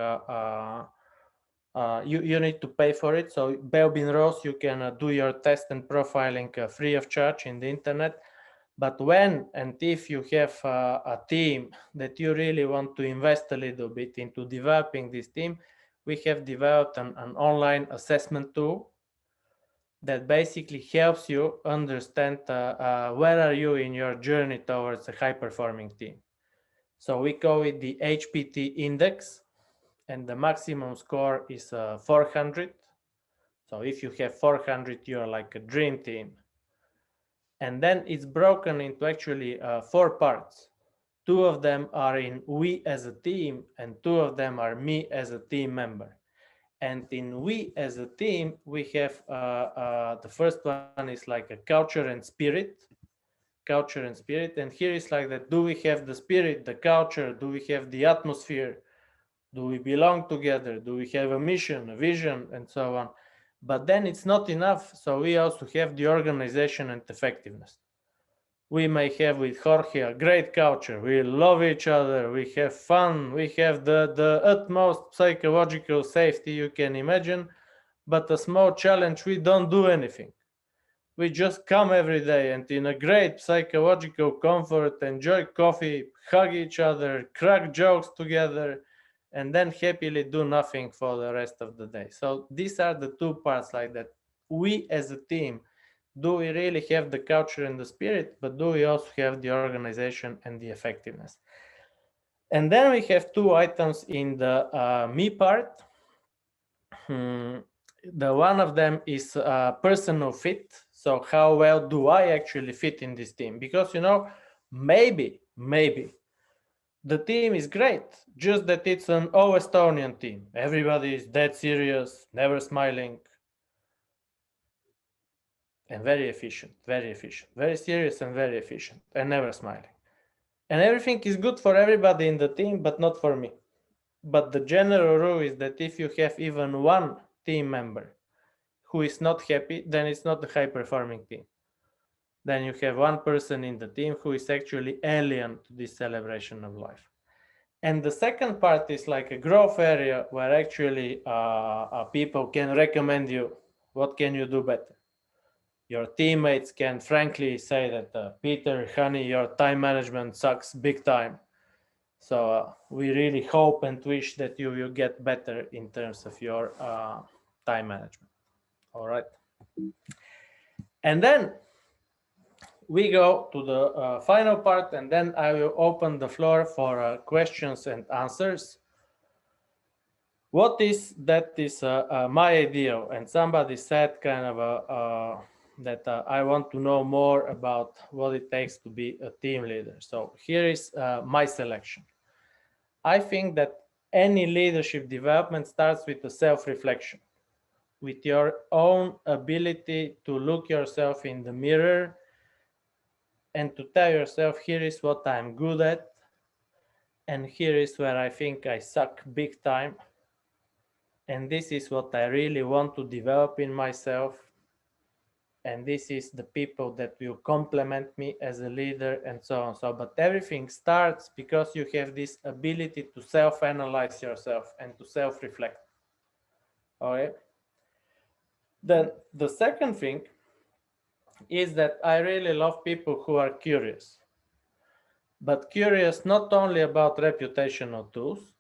Speaker 1: you need to pay for it. So Belbin Rose, you can do your test and profiling free of charge in the internet. But when and if you have a team that you really want to invest a little bit into developing this team, we have developed an online assessment tool that basically helps you understand where are you in your journey towards a high-performing team. So we call it the HPT index, and the maximum score is 400. So if you have 400, you're like a dream team. And then it's broken into actually 4 parts. 2 of them are in we as a team, and 2 of them are me as a team member. And in we as a team, we have the first one is like a culture and spirit. And here is like that: do we have the spirit, the culture? Do we have the atmosphere? Do we belong together? Do we have a mission, a vision, and so on? But then it's not enough. So we also have the organization and effectiveness. We may have with Jorge a great culture. We love each other. We have fun. We have the utmost psychological safety you can imagine. But a small challenge, we don't do anything. We just come every day and in a great psychological comfort, enjoy coffee, hug each other, crack jokes together, and then happily do nothing for the rest of the day. So these are the two parts like that. We as a team, do we really have the culture and the spirit, but do we also have the organization and the effectiveness? And then we have two items in the me part. The one of them is personal fit. So how well do I actually fit in this team? Because maybe the team is great, just that it's an all Estonian team. Everybody is dead serious, never smiling, and very efficient, very serious and very efficient, and never smiling. And everything is good for everybody in the team, but not for me. But the general rule is that if you have even one team member who is not happy, then it's not a high performing team. Then you have one person in the team who is actually alien to this celebration of life. And the second part is like a growth area where actually people can recommend you what can you do better. Your teammates can frankly say that, Peter, honey, your time management sucks big time. So we really hope and wish that you will get better in terms of your time management. All right. And then we go to the final part, and then I will open the floor for questions and answers. What is that is my idea? And somebody said kind of that I want to know more about what it takes to be a team leader. So here is my selection. I think that any leadership development starts with a self-reflection, with your own ability to look yourself in the mirror and to tell yourself, here is what I'm good at, and here is where I think I suck big time, and this is what I really want to develop in myself, and this is the people that will complement me as a leader, and so on. So, but everything starts because you have this ability to self-analyze yourself and to self-reflect. Okay. Then the second thing is that I really love people who are curious, but curious not only about reputational tools,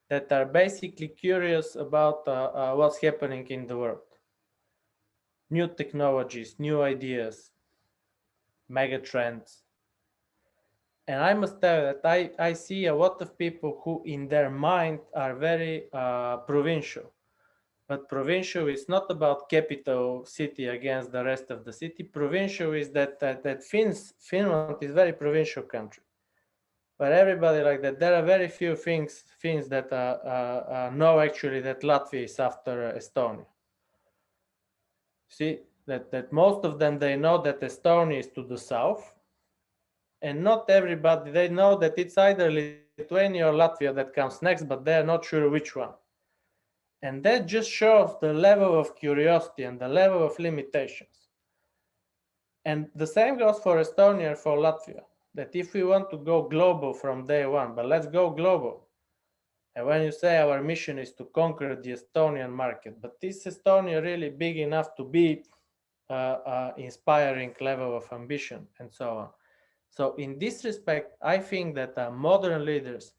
Speaker 1: that are basically curious about what's happening in the world. New technologies, new ideas, mega trends. And I must tell you that I see a lot of people who in their mind are very provincial. But provincial is not about capital city against the rest of the city. Provincial is that Finland is very provincial country, where everybody like that. There are very few Finns that know actually that Latvia is after Estonia. See that most of them, they know that Estonia is to the south, and not everybody, they know that it's either Lithuania or Latvia that comes next, but they're not sure which one. And that just shows the level of curiosity and the level of limitations. And the same goes for Estonia and for Latvia, that if we want to go global from day one, but let's go global. And when you say our mission is to conquer the Estonian market, but is Estonia really big enough to be inspiring level of ambition and so on? So in this respect, I think that modern leaders,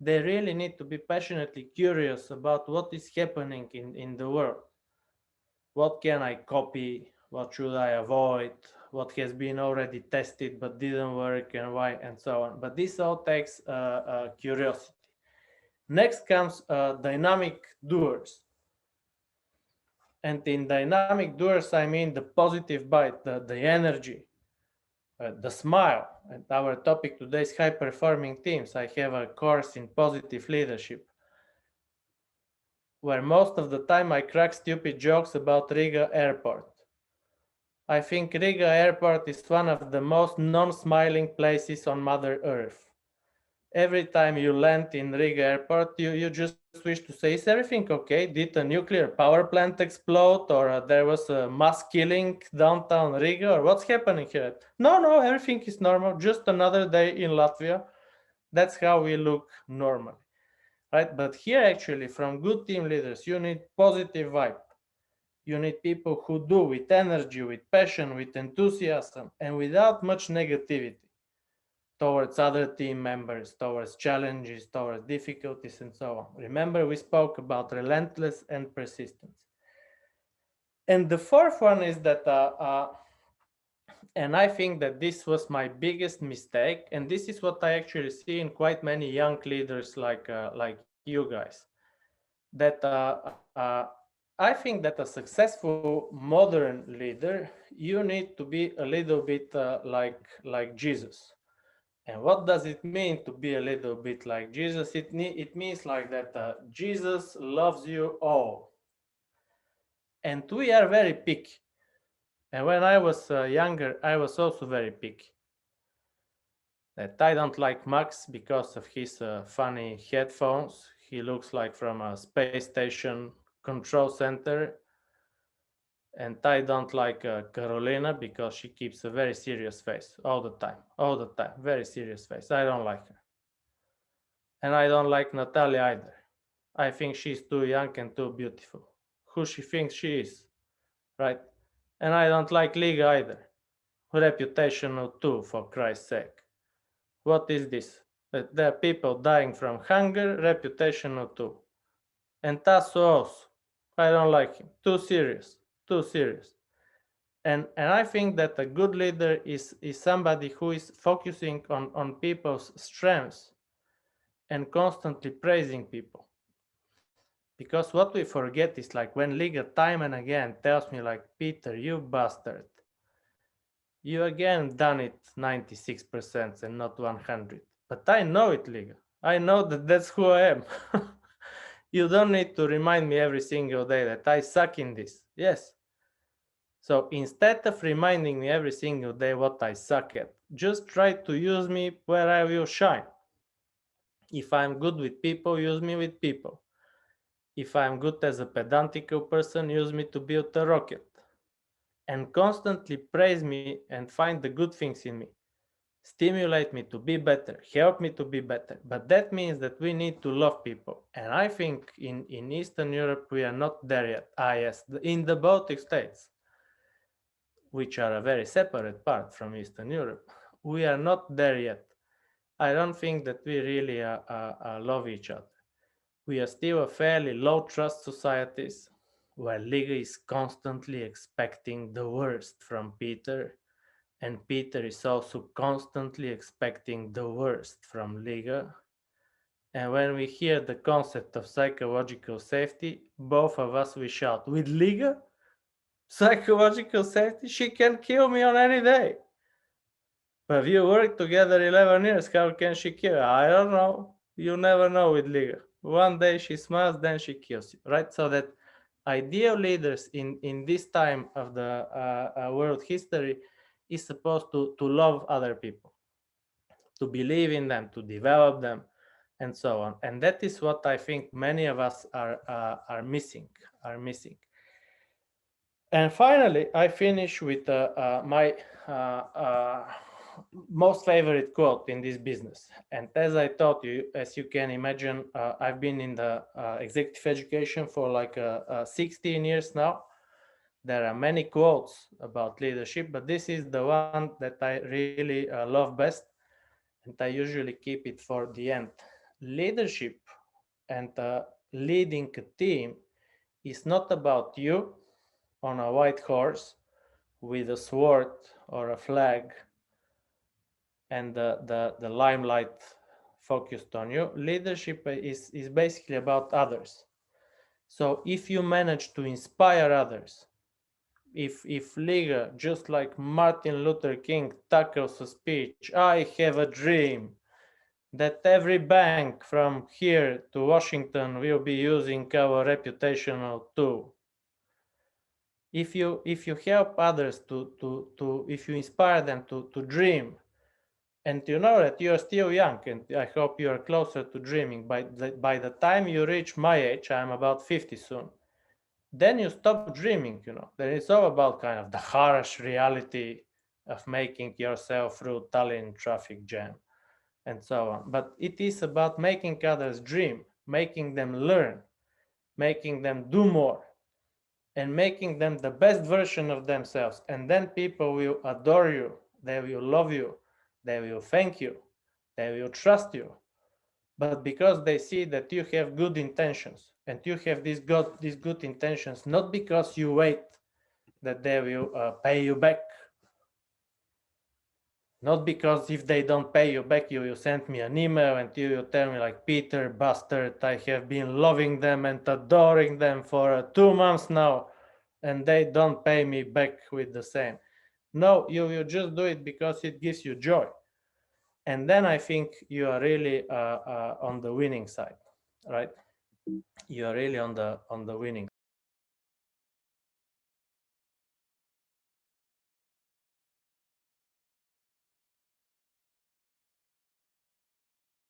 Speaker 1: they really need to be passionately curious about what is happening in the world. What can I copy? What should I avoid? What has been already tested but didn't work, and why, and so on. But this all takes curiosity. Next comes dynamic doers. And in dynamic doers, I mean the positive bite, the energy, the smile. And our topic today is high performing teams. I have a course in positive leadership where most of the time I crack stupid jokes about Riga airport. I think Riga airport is one of the most non-smiling places on Mother Earth. Every time you land in Riga airport, you just wish to say, is everything okay? Did a nuclear power plant explode, or there was a mass killing downtown Riga, or what's happening here? No, everything is normal. Just another day in Latvia. That's how we look normally, right? But here, actually, from good team leaders, you need positive vibe. You need people who do with energy, with passion, with enthusiasm, and without much negativity towards other team members, towards challenges, towards difficulties, and so on. Remember, we spoke about relentless and persistence. And the fourth one is that, and I think that this was my biggest mistake, and this is what I actually see in quite many young leaders like you guys, that I think that a successful modern leader, you need to be a little bit like Jesus. And what does it mean to be a little bit like Jesus? It means like that Jesus loves you all. And we are very picky. And when I was younger, I was also very picky. That I don't like Max because of his funny headphones. He looks like from a space station control center. And I don't like Carolina because she keeps a very serious face all the time, very serious face. I don't like her. And I don't like Natalia either. I think she's too young and too beautiful. Who she thinks she is, right? And I don't like Liga either. Reputational too, for Christ's sake. What is this? That there are people dying from hunger, reputational too. And Tasso also. I don't like him. Too serious. Too serious. And I think that a good leader is somebody who is focusing on people's strengths and constantly praising people. Because what we forget is like when Liga time and again tells me like, Peter, you bastard, you again done it 96% and not 100. But I know it, Liga. I know that that's who I am. You don't need to remind me every single day that I suck in this. Yes. So instead of reminding me every single day what I suck at, just try to use me where I will shine. If I'm good with people, use me with people. If I'm good as a pedantical person, use me to build a rocket. And constantly praise me and find the good things in me. Stimulate me to be better, help me to be better. But that means that we need to love people. And I think in Eastern Europe, we are not there yet. Yes, in the Baltic states, which are a very separate part from Eastern Europe, we are not there yet. I don't think that we really love each other. We are still a fairly low trust societies where Liga is constantly expecting the worst from Peter, and Peter is also constantly expecting the worst from Liga. And when we hear the concept of psychological safety, both of us we shout, with Liga? Psychological safety? She can kill me on any day. But you worked together 11 years, how can she kill you? I don't know. You never know with Liga. One day she smiles, then she kills you, right? So that ideal leaders in this time of the world history is supposed to love other people, to believe in them, to develop them, and so on. And that is what I think many of us are missing. And finally, I finish with my most favorite quote in this business. And as I told you, as you can imagine, I've been in the executive education for like 16 years now. There are many quotes about leadership, but this is the one that I really love best. And I usually keep it for the end. Leadership and leading a team is not about you on a white horse with a sword or a flag and the limelight focused on you. Leadership is basically about others. So if you manage to inspire others, if Liga, just like Martin Luther King tackles a speech, I have a dream that every bank from here to Washington will be using our reputational tool. If you help others to if you inspire them to dream, And you know that you're still young, and I hope you're closer to dreaming. By the time you reach my age, I'm about 50 soon, then you stop dreaming, then it's all about kind of the harsh reality of making yourself through Tallinn traffic jam and so on. But it is about making others dream, making them learn, making them do more, and making them the best version of themselves. And then people will adore you, they will love you, they will thank you, they will trust you. But because they see that you have good intentions, and you have these good intentions, not because you wait that they will pay you back, not because if they don't pay you back, you will send me an email and you will tell me like, Peter, bastard, I have been loving them and adoring them for 2 months now, and they don't pay me back with the same. No, you will just do it because it gives you joy. And then I think you are really on the winning side, right? You are really on the winning